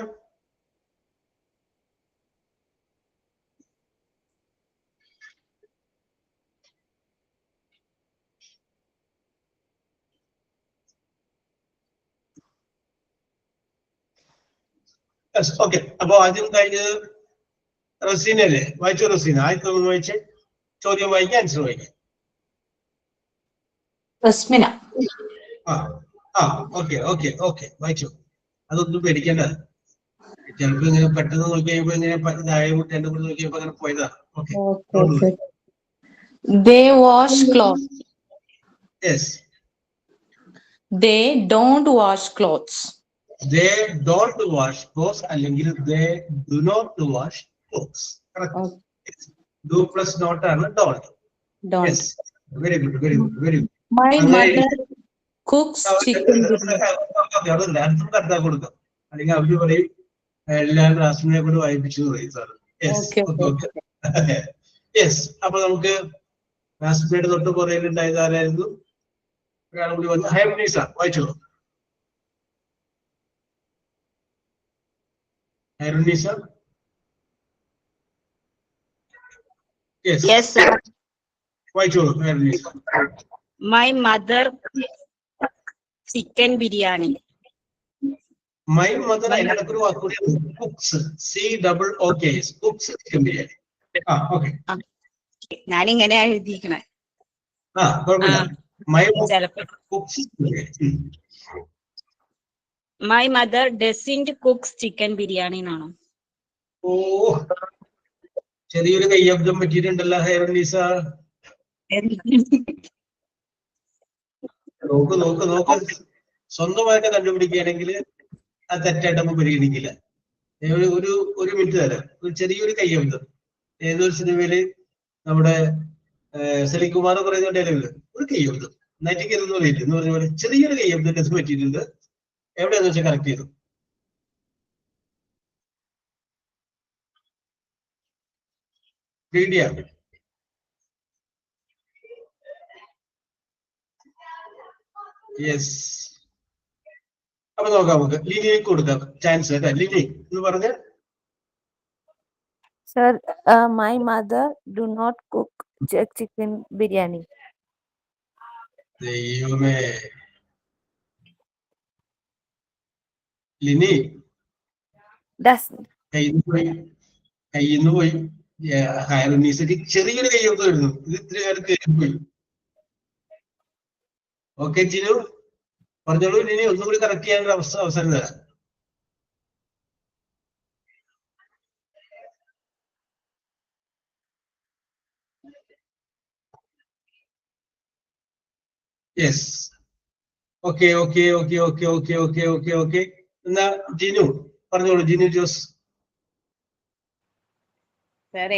ഓക്കെ, അപ്പൊ ആദ്യം കഴിഞ്ഞത് റസീന അല്ലേ? വായിച്ചു റസീന. ആദ്യത്തെ ഒന്ന് വായിച്ച് ചോദ്യം വായിക്കാം, ആൻസർ വായിക്കാം. റസ്മിന. ഓക്കെ ഓക്കെ ഓക്കെ, വായിച്ചു. അതൊന്നും പേടിക്കേണ്ട. ചിലപ്പോ ഇങ്ങനെ പെട്ടെന്ന് നോക്കി കഴിയുമ്പോ ഇങ്ങനെ എന്റെ കൂടെ നോക്കിയപ്പോ അങ്ങനെ പോയതാ. Okay. They wash clothes. Yes. They don't wash clothes. They don't wash clothes അല്ലെങ്കിൽ they do not wash clothes. Correct. Do plus not ആണ് don't. Don't. Yes. Very good, very good, very good. My mother cooks chicken. അടുത്തും കണ്ടാ കൊടുക്കാം. അല്ലെങ്കിൽ അവര് പറയും എല്ലാ ക്ലാസ്സിനെ കൂടെ വായിപ്പിച്ചു പറയും സാർ. യെസ്, അപ്പൊ നമുക്ക് ക്ലാസ്മേറ്റ് തൊട്ട് പുറയിലുണ്ടായത് ആരായിരുന്നു? ഒരാൾ കൂടി വന്നു. ഹൈറുനീസ, വായിച്ചോളൂ. ഹൈറുനീസ. Yes, sir. വായിച്ചോളൂ Hairunisa. My mother chicken biryani. My mother അതിനൊരു വാക്കുകൂടി cooks. COOKS cooks chicken biryani. Okay, ഞാനിങ്ങനെ എഴുതിയിരിക്കണേ. കുഴപ്പമില്ല. My mother ചിലപ്പോ cooks chicken biryani. My mother doesn't cook chicken biryani എന്നാണോ? ഓ, ചെറിയൊരു കയ്യബ്ദം പറ്റിയിട്ടുണ്ടല്ലോ ഹൈറനീസ. നോക്ക് സ്വന്തമായിട്ട് കണ്ടുപിടിക്കുകയാണെങ്കിൽ അത് തെറ്റായിട്ട് നമുക്ക് പരിഗണിക്കില്ല. ഒരു മിനിറ്റ് തരാം. ഒരു ചെറിയൊരു കയ്യബ്ദം. ഏതൊരു സിനിമയില് നമ്മുടെ സലികുമാർ പറയുന്ന ഡയലോഗ്, ഒരു കയ്യബ്ദം നറ്റിക്കരുതെന്ന് പറയില്ല എന്ന് പറഞ്ഞ പോലെ ചെറിയൊരു കയ്യബ്ദം പറ്റിയിട്ടുണ്ട്. എവിടെയാന്ന് വെച്ചാൽ കറക്റ്റ് ചെയ്തു. യെസ്. അപ്പൊ നോക്കാം, നമുക്ക് ലിനിക്ക് കൊടുക്കാം ചാൻസ് കേട്ടോ. ലിനി എന്ന് പറഞ്ഞ Sir, my mother do not cook chicken biryani. ദൈവമേ, ലിനി Does കയ്യിന്ന് പോയി. ഹൈറനീസക്ക് ചെറിയൊരു കയ്യൊക്കെ വരുന്നു. ഇത് ഇത്ര കാലത്ത് പോയി. ഓക്കെ ജിനു പറഞ്ഞോളൂ. ലിനി ഒന്നുകൂടി കറക്റ്റ് ചെയ്യാനുള്ള അവസരം തരാം. യെസ്. ഓക്കെ. എന്നാ ജിനു പറഞ്ഞോളൂ. ജിനു ജോസ്. സാർ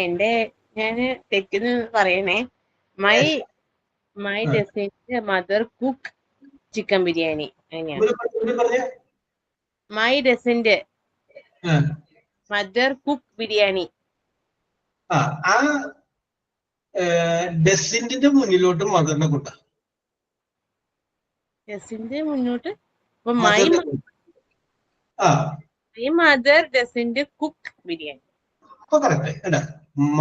ഞാന് തെറ്റെന്ന് പറയണേ. മൈ ഡെസിന്റെ മദർ കുക്ക് ചിക്കൻ ബിരിയാണി അങ്ങനെയാണ്. മൈ ഡെസിന്റെ മദർ കുക്ക് ബിരിയാണി. ആ ഡെസിന്റെ മുന്നിലോട്ട് മദറിനെ കൊണ്ട. ഡെസിന്റെ മുന്നോട്ട് മൈ മദർ ഡെസിന്റെ cook biryani. Correct.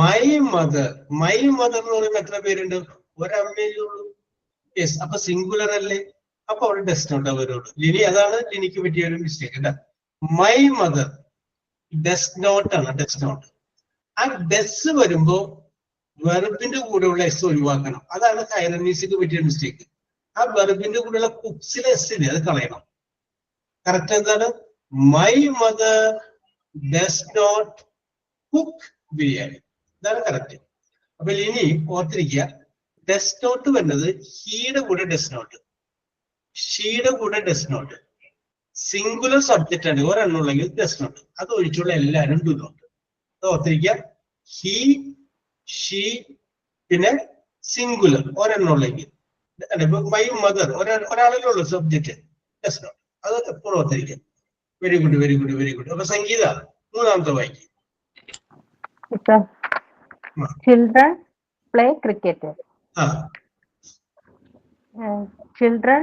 My mother എന്ന് പറയുമ്പോ എത്ര പേരുണ്ട്? ഒരമ്മയിലേ ഉള്ളൂ. യെസ്. അപ്പൊ സിംഗുലർ അല്ലേ? അപ്പൊ അവിടെ ഡെസ് നോട്ട് അവരോട്. ലിനി അതാണ് ലിനിക്ക് പറ്റിയ ഒരു mistake. My mother does not ആണ്. Does not. ആ ഡെസ് വരുമ്പോ വെർബിന്റെ കൂടെയുള്ള എസ് ഒഴിവാക്കണം. അതാണ് ഹൈറനീസിക്ക് പറ്റിയ മിസ്റ്റേക്ക്. ആ വെർബിന്റെ കൂടെയുള്ള കുക്സിലെ എസ് ഇല്ലേ, അത് കളയണം. കറക്റ്റ് എന്താണ്? My mother does not cook biryani. ഇതാണ് കറക്റ്റ്. അപ്പൊ ഇനി ഓർത്തിരിക്കുക, ഡസ് നോട്ട് വരുന്നത് ഹീയുടെ കൂടെ ഡസ് നോട്ട്, ഷീയുടെ കൂടെ ഡസ് നോട്ട്, സിംഗുലർ സബ്ജക്റ്റ് ആണ് ഒരെണ്ണുള്ളെങ്കിൽ ഡസ് നോട്ട്, അത് ഒഴിച്ചുള്ള എല്ലാവരും ഡു നോട്ട്. അത് ഓർത്തിരിക്കുക. ഹീ, ഷീ, പിന്നെ സിംഗുലർ ഒരെണ്ണുള്ളെങ്കിൽ. മൈ മദർ ഒരാളിലേ ഉള്ളൂ സബ്ജക്റ്റ്, ഡസ് നോട്ട്. അത് എപ്പോഴും ഓർത്തിരിക്കുക. Very good. അപ്പൊ സംഗീത മൂന്നാമത്തെ വായിക്കും. Children play cricket. Children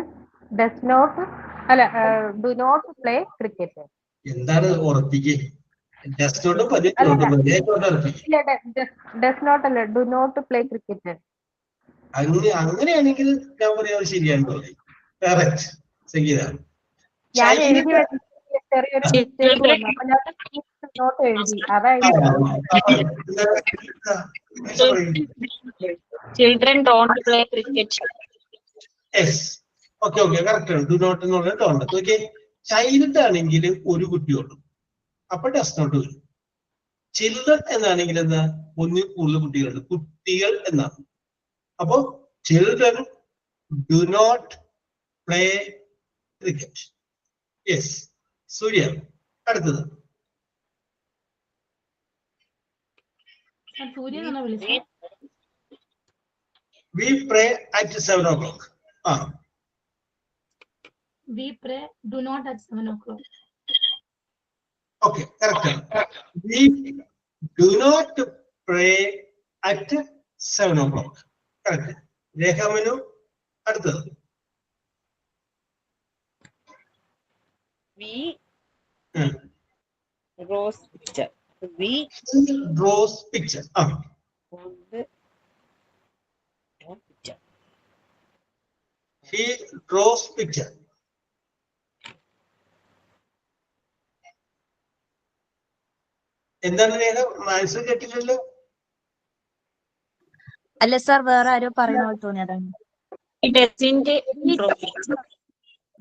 do not play cricket. എന്താണ് ഉറപ്പിക്കുക? ഡസ് നോട്ട് അല്ല, do not play cricket. അങ്ങനെയാണെങ്കിൽ ഞാൻ പറയാം ശരിയാണ്. കറക്റ്റ് സംഗീത. ഞാൻ എഴുതി ചെറിയൊരു മിസ്റ്റേക്ക് വന്നു. അപ്പൊ ഞാൻ നോട്ട് എഴുതി. അതായത് Children don't play cricket. Yes. Okay correct ആണ്. ഡു നോട്ട് എന്നുള്ള ഡോണ്ട്. ഓക്കെ. ചൈൽഡ് ആണെങ്കിൽ ഒരു കുട്ടിയുള്ളൂ, അപ്പൊ ഡസ് നോട്ട് വരും. ചിൽഡ്രൻ എന്നാണെങ്കിൽ എന്താ? ഒന്നിൽ കൂടുതൽ കുട്ടികളുണ്ട്, കുട്ടികൾ എന്നാണ്. അപ്പോ children do not play cricket. Yes. Surya അടുത്തത്. We pray at 7 o'clock. We pray do not at 7 o'clock. Okay, correct. We do not pray at 7 o'clock. Correct. Rekha Manu, അടുത്തത്. We rose picture. We draws picture. picture. He draws picture. എന്താണ് രേഖ? Answer കേട്ടില്ലല്ലോ. അല്ല sir, വേറെ ആരോ പറയുന്ന പോലെ തോന്നിയതാണ്. He doesn't draw picture.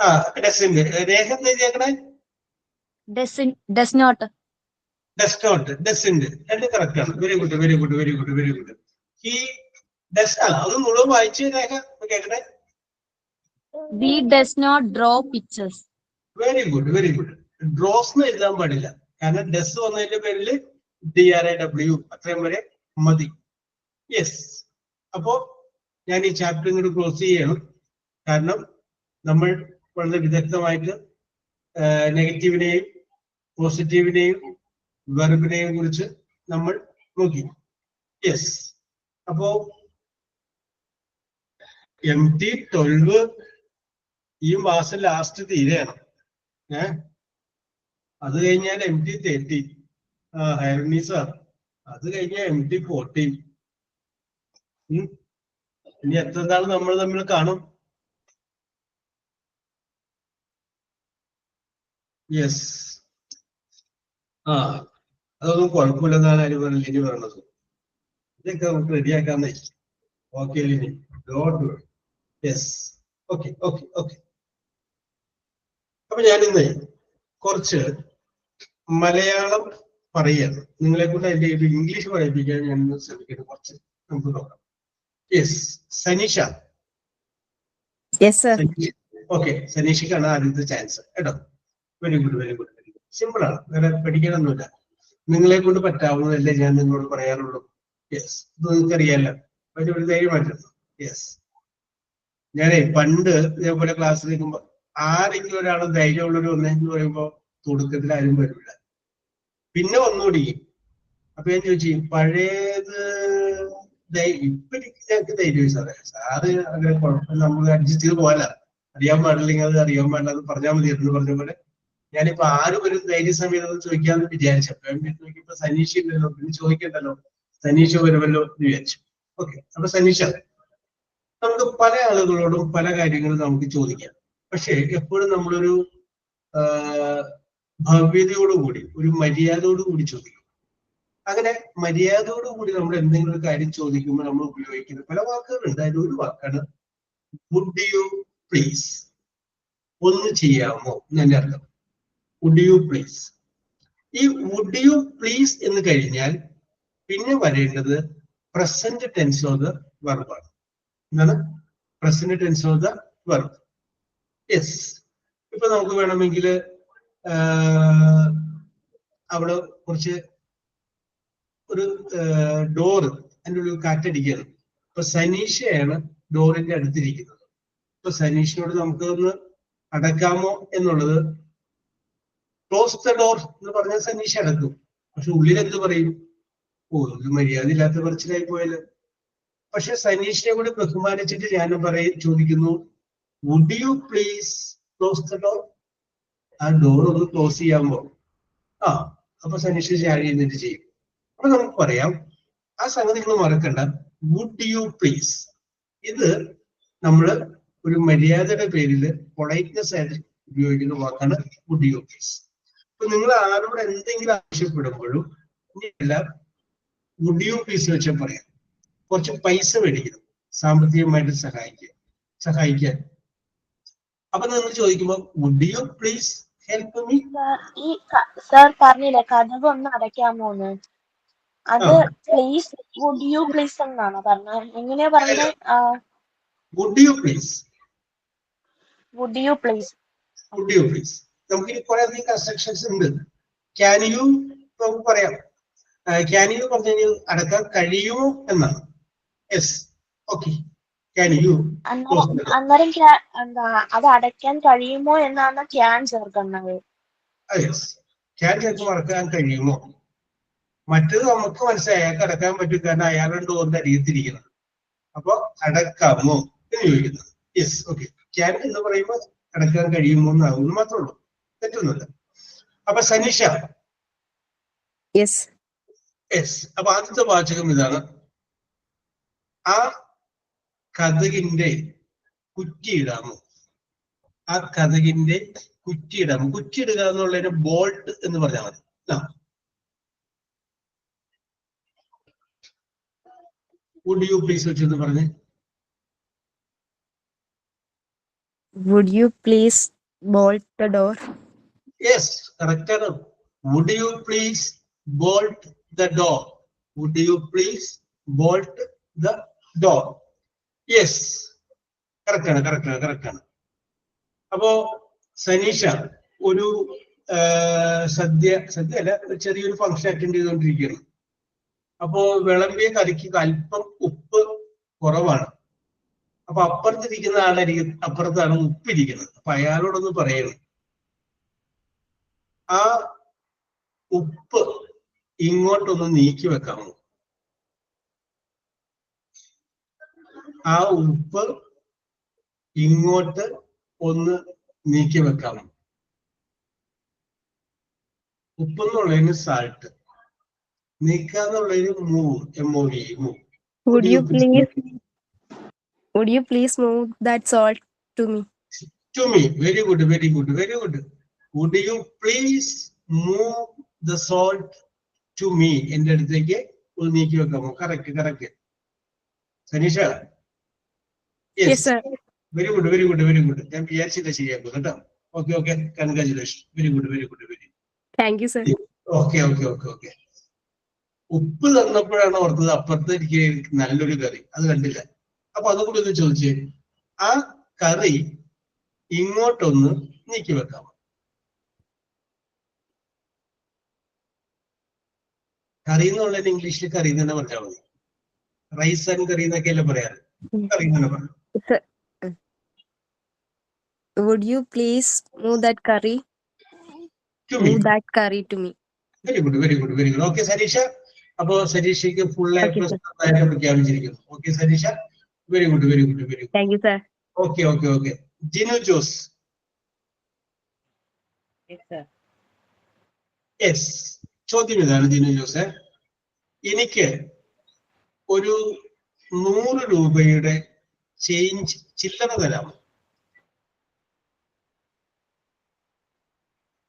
ആ ഡസിന്റെ രേഖ എന്താ ചെയ്തേക്കണേ? does not. Does not, ഡസിന്റെ രണ്ട് കറക്റ്റ് ആണ്. Very good very good very good very good. He does അത് മുഴുവൻ വായിച്ച് രേഖ കേൾക്കട്ടെ. We does not draw pictures. Very good very good. Draws എന്ന് എഴുതാൻ പാടില്ല, കാരണം ഡസ് വന്നതിന്റെ പേരിൽ DRAW അത്രയും വരെ മതി. യെസ്. അപ്പോ ഞാൻ ഈ ചാപ്റ്റർ ഇങ്ങോട്ട് ക്ലോസ് ചെയ്യണം, കാരണം നമ്മൾ വളരെ വിദഗ്ധമായിട്ട് നെഗറ്റീവിനെയും പോസിറ്റീവിനെയും വെർബിനെയും കുറിച്ച് നമ്മൾ നോക്കി. യെസ്. അപ്പോ MT12 ഈ മാസം ലാസ്റ്റ് തീരെയാണ്. അത് കഴിഞ്ഞാൽ MT13, ഹൈറനീസ അത് കഴിഞ്ഞാൽ MT14. ഇനി എത്ര നാൾ നമ്മൾ തമ്മിൽ കാണും? യെസ്. അതൊന്നും കുഴപ്പമില്ലെന്നാണ് അതിന് പറഞ്ഞത്. ഇനി പറഞ്ഞത് ഇതൊക്കെ നമുക്ക് റെഡിയാക്കാന്നേ. ഓക്കെ ഇനി dot. Yes. Okay okay okay. അപ്പൊ ഞാനിന്ന് കുറച്ച് മലയാളം പറയാണ്, നിങ്ങളെ കൊണ്ട് അതിന്റെ ഇംഗ്ലീഷ് പറയിപ്പിക്കാൻ ഞാൻ ശ്രമിക്കുന്നു. കുറച്ച് നമുക്ക് നോക്കാം. Yes. Saneesha. Yes, sir. Okay, സനീഷക്കാണ് ആദ്യത്തെ ചാൻസ് കേട്ടോ. Very good very good very good. Simple ആണ്, വേറെ പഠിക്കാനൊന്നുമില്ല. നിങ്ങളെ കൊണ്ട് പറ്റാവുന്നതല്ലേ ഞാൻ നിങ്ങളോട് പറയാറുള്ളൂ. യെസ്. ഇത് നിങ്ങൾക്കറിയാലോ, പക്ഷെ ഒരു ധൈര്യമായിട്ടുണ്ട്. യെസ്. ഞാനേ പണ്ട് ഇതേപോലെ ക്ലാസ്സിൽ നിൽക്കുമ്പോ ആരെങ്കിലും ഒരാൾ ധൈര്യമുള്ളൊരു ഒന്നെന്ന് പറയുമ്പോ തുടക്കത്തിൽ ആരും വരില്ല, പിന്നെ ഒന്നുകൂടി. അപ്പൊ ഞാൻ ചോദിച്ചു പഴയത് ഇപ്പൊ ഞങ്ങൾക്ക് ധൈര്യം സാറ് അങ്ങനെ കുഴപ്പമില്ല, നമ്മൾ അഡ്ജസ്റ്റ് ചെയ്ത് പോകാല. അറിയാൻ പാടില്ലെങ്കിൽ അത് അറിയാൻ പാടില്ല, അത് പറഞ്ഞാൽ മതി എന്ന് പറഞ്ഞ പോലെ ഞാനിപ്പോ ആരും ഒരു ധൈര്യ സമയത്ത് ചോദിക്കാന്ന് വിചാരിച്ചപ്പോ നോക്കിയപ്പോ സനീഷ ഉണ്ടല്ലോ, പിന്നെ ചോദിക്കണ്ടല്ലോ, സനീഷ വരുമല്ലോ എന്ന് വിചാരിച്ചു. ഓക്കെ. അപ്പൊ സനീഷ, നമുക്ക് പല ആളുകളോടും പല കാര്യങ്ങളും നമുക്ക് ചോദിക്കാം, പക്ഷെ എപ്പോഴും നമ്മളൊരു ഭവ്യതയോടുകൂടി ഒരു മര്യാദയോടുകൂടി ചോദിക്കും. അങ്ങനെ മര്യാദയോടുകൂടി നമ്മൾ എന്തെങ്കിലും ഒരു കാര്യം ചോദിക്കുമ്പോൾ നമ്മൾ ഉപയോഗിക്കുന്ന പല വാക്കുകളുണ്ട്. അതിൽ ഒരു വാക്കാണ് വുഡ് യു പ്ലീസ്. ഒന്ന് ചെയ്യാമോ എന്നതിന്റെ അർത്ഥം വുഡ് യു പ്ലീസ്. ഈ വുഡ് യു പ്ലീസ് എന്ന് കഴിഞ്ഞാൽ പിന്നെ വരേണ്ടത് പ്രസന്റ് ടെൻസ് ഓഫ് ദ വെർബാണ്. എന്താണ്? Present tense of the verb. Yes. ഇപ്പൊ നമുക്ക് വേണമെങ്കിൽ അവിടെ കുറച്ച് ഒരു ഡോറ് അതിൻ്റെ ഉള്ളിൽ കാറ്റടിക്കുകയാണ്. ഇപ്പൊ സനീഷയാണ് ഡോറിന്റെ അടുത്തിരിക്കുന്നത്. ഇപ്പൊ സനീഷിനോട് നമുക്ക് ഒന്ന് അടക്കാമോ എന്നുള്ളത്, ക്ലോസ് ദ ഡോർ എന്ന് പറഞ്ഞാൽ സനീഷ് അടക്കും. പക്ഷെ ഉള്ളിൽ എന്ത് പറയും? ഓ, ഒരു മര്യാദ ഇല്ലാത്ത പറച്ചിലായി പോയാല്. പക്ഷെ സനീഷിനെ കൂടി ബഹുമാനിച്ചിട്ട് ഞാൻ ചോദിക്കുന്നു, would you please close the door? ആ ഡോർ ഒന്ന് ക്ലോസ് ചെയ്യാമോ? അപ്പൊ സനീഷ് ചാടി എന്നിട്ട് ചെയ്യും. അപ്പൊ നമുക്ക് പറയാം, ആ സംഗതി നിങ്ങൾ മറക്കണ്ട. വുഡ് യു പ്ലീസ് ഇത് നമ്മള് ഒരു മര്യാദയുടെ പേരിൽ പൊളൈറ്റ്നെസ് ആയിട്ട് ഉപയോഗിക്കുന്ന വാക്കാണ് വുഡ് യു പ്ലീസ്. അപ്പൊ നിങ്ങൾ ആരോട് എന്തെങ്കിലും ആവശ്യപ്പെടുമ്പോഴും എല്ലാം വുഡ് യു പ്ലീസ് വെച്ചാൽ പറയാം. കുറച്ച് പൈസ മേടിക്കണം, സാമ്പത്തികമായിട്ട് സഹായിക്കാൻ. അപ്പൊ നിങ്ങൾ ചോദിക്കുമ്പോ would you please help me. ഈ സാർ പറഞ്ഞില്ലേ കഥക് ഒന്ന് അടയ്ക്കാമോന്ന്, അത് പ്ലീസ് വുഡ് യു പ്ലീസ് എന്നാണോ പറഞ്ഞത്? എങ്ങനെയാ പറഞ്ഞത്? Would you please, would you please, would you please. നമുക്ക് കുറെ അധികം കൺസ്ട്രക്ഷൻസ് ഉണ്ട്. ക്യാൻ യു നമുക്ക് പറയാം. ക്യാൻ യു പറഞ്ഞു കഴിഞ്ഞാൽ അടക്കാൻ കഴിയുമോ എന്നാണ്. യെസ്. ഓക്കെ. Can you. അന്നേരം എന്താ അത് അടയ്ക്കാൻ കഴിയുമോ എന്നാണ് ക്യാൻ ചേർക്കുന്നത്. യെസ്. ക്യാൻ ചിലപ്പോൾ അടക്കാൻ കഴിയുമോ. മറ്റത് നമുക്ക് മനസ്സിലായി അയാൾക്ക് അടക്കാൻ പറ്റും, കാരണം അയാളുടെ ഡോറിന്റെ അരികത്തിരിക്കുന്നത്. അപ്പൊ അടക്കാമോ എന്ന് ചോദിക്കുന്നത്. യെസ്. ഓക്കെ. ക്യാൻ എന്ന് പറയുമ്പോൾ അടക്കാൻ കഴിയുമോ എന്നാകുന്നു മാത്രമേ ഉള്ളൂ, തെറ്റൊന്നുമില്ല. അപ്പൊ സനീഷ. Yes. യെസ്. അപ്പൊ ആദ്യത്തെ വാചകം ഇതാണ്, ആ കഥകിന്റെ കുറ്റിയിടാമോ. ആ കഥകിന്റെ കുറ്റിയിടാമോ. കുറ്റിയിടുക എന്നുള്ളതിന് ബോൾട്ട് എന്ന് പറഞ്ഞാൽ മതി. വുഡ് യു പ്ലീസ് വെച്ചെന്ന് പറഞ്ഞ്. Would you please bolt the door? Yes, correct ആണ്. Would you please bolt the door? Would you please bolt the door? Yes, correct ആണ്, correct ആണ്, correct ആണ്. അപ്പോ സനീഷ ഒരു സദ്യ അല്ല, ചെറിയൊരു ഫംഗ്ഷൻ അറ്റൻഡ് ചെയ്തുകൊണ്ടിരിക്കുകയാണ്. അപ്പോ വിളമ്പിയ കറിക്ക് അല്പം ഉപ്പ് കുറവാണ്. അപ്പൊ അപ്പുറത്തിരിക്കുന്ന അപ്പുറത്താണ് ഉപ്പിരിക്കുന്നത്. അപ്പൊ അയാളോടൊന്ന് പറയണം, ആ ഉപ്പ് ഇങ്ങോട്ടൊന്ന് നീക്കി വെക്കാമോ? ആ ഉപ്പ് ഇങ്ങോട്ട് ഒന്ന് നീക്കി വെക്കാമോ? ഉപ്പ് എന്നുള്ളതിന് സാൾട്ട്, നീക്കാന്നുള്ളതിന് move, MOVE, move. Would you please move that salt to me? To me. Very good, very good, very good. Would you please move the salt to me? എന്റെ അടുത്തേക്ക് ഒന്ന് നീക്കി വെക്കാമോ? Correct, correct. Saneesha, Yes, sir. Very good, very good, very good. ഞാൻ വിചാരിച്ചില്ല ശരിയാക്കും കേട്ടോ. Okay, okay, congratulation. Very good, very good, very. Thank you, sir. Okay, okay, okay, okay. ഉപ്പ് തന്നപ്പോഴാണ് ഓർത്തത് അപ്പുറത്ത് എനിക്ക് നല്ലൊരു കറി, അത് കണ്ടില്ല. അപ്പൊ അതുകൂടി ഒന്ന് ചോദിച്ചേ, ആ കറി ഇങ്ങോട്ടൊന്ന് നീക്കി വെക്കാം. കറി എന്നുള്ളത് ഇംഗ്ലീഷിൽ കറി തന്നെ പറഞ്ഞാൽ മതി. റൈസ് ആൻഡ് കറി എന്നൊക്കെ അല്ലേ പറയാറ്. കറി തന്നെ പറയാം. Would you please move that curry? Move that curry to me. Very good, very good, very good. Okay Saneesha, അപ്പോ സനീഷയ്ക്ക് ഫുൾ A+ പ്രഖ്യാപിച്ചിരിക്കുന്നു. Okay Saneesha, very good, very good, very good. Thank you, sir. Okay, okay, okay. Jinu Jose. Yes, sir. Yes, ചോദ്യം ഇതാണ് ജിനു ജോസ്. എനിക്ക് ഒരു 100 രൂപയുടെ change ചില്ലറ തരാമോ?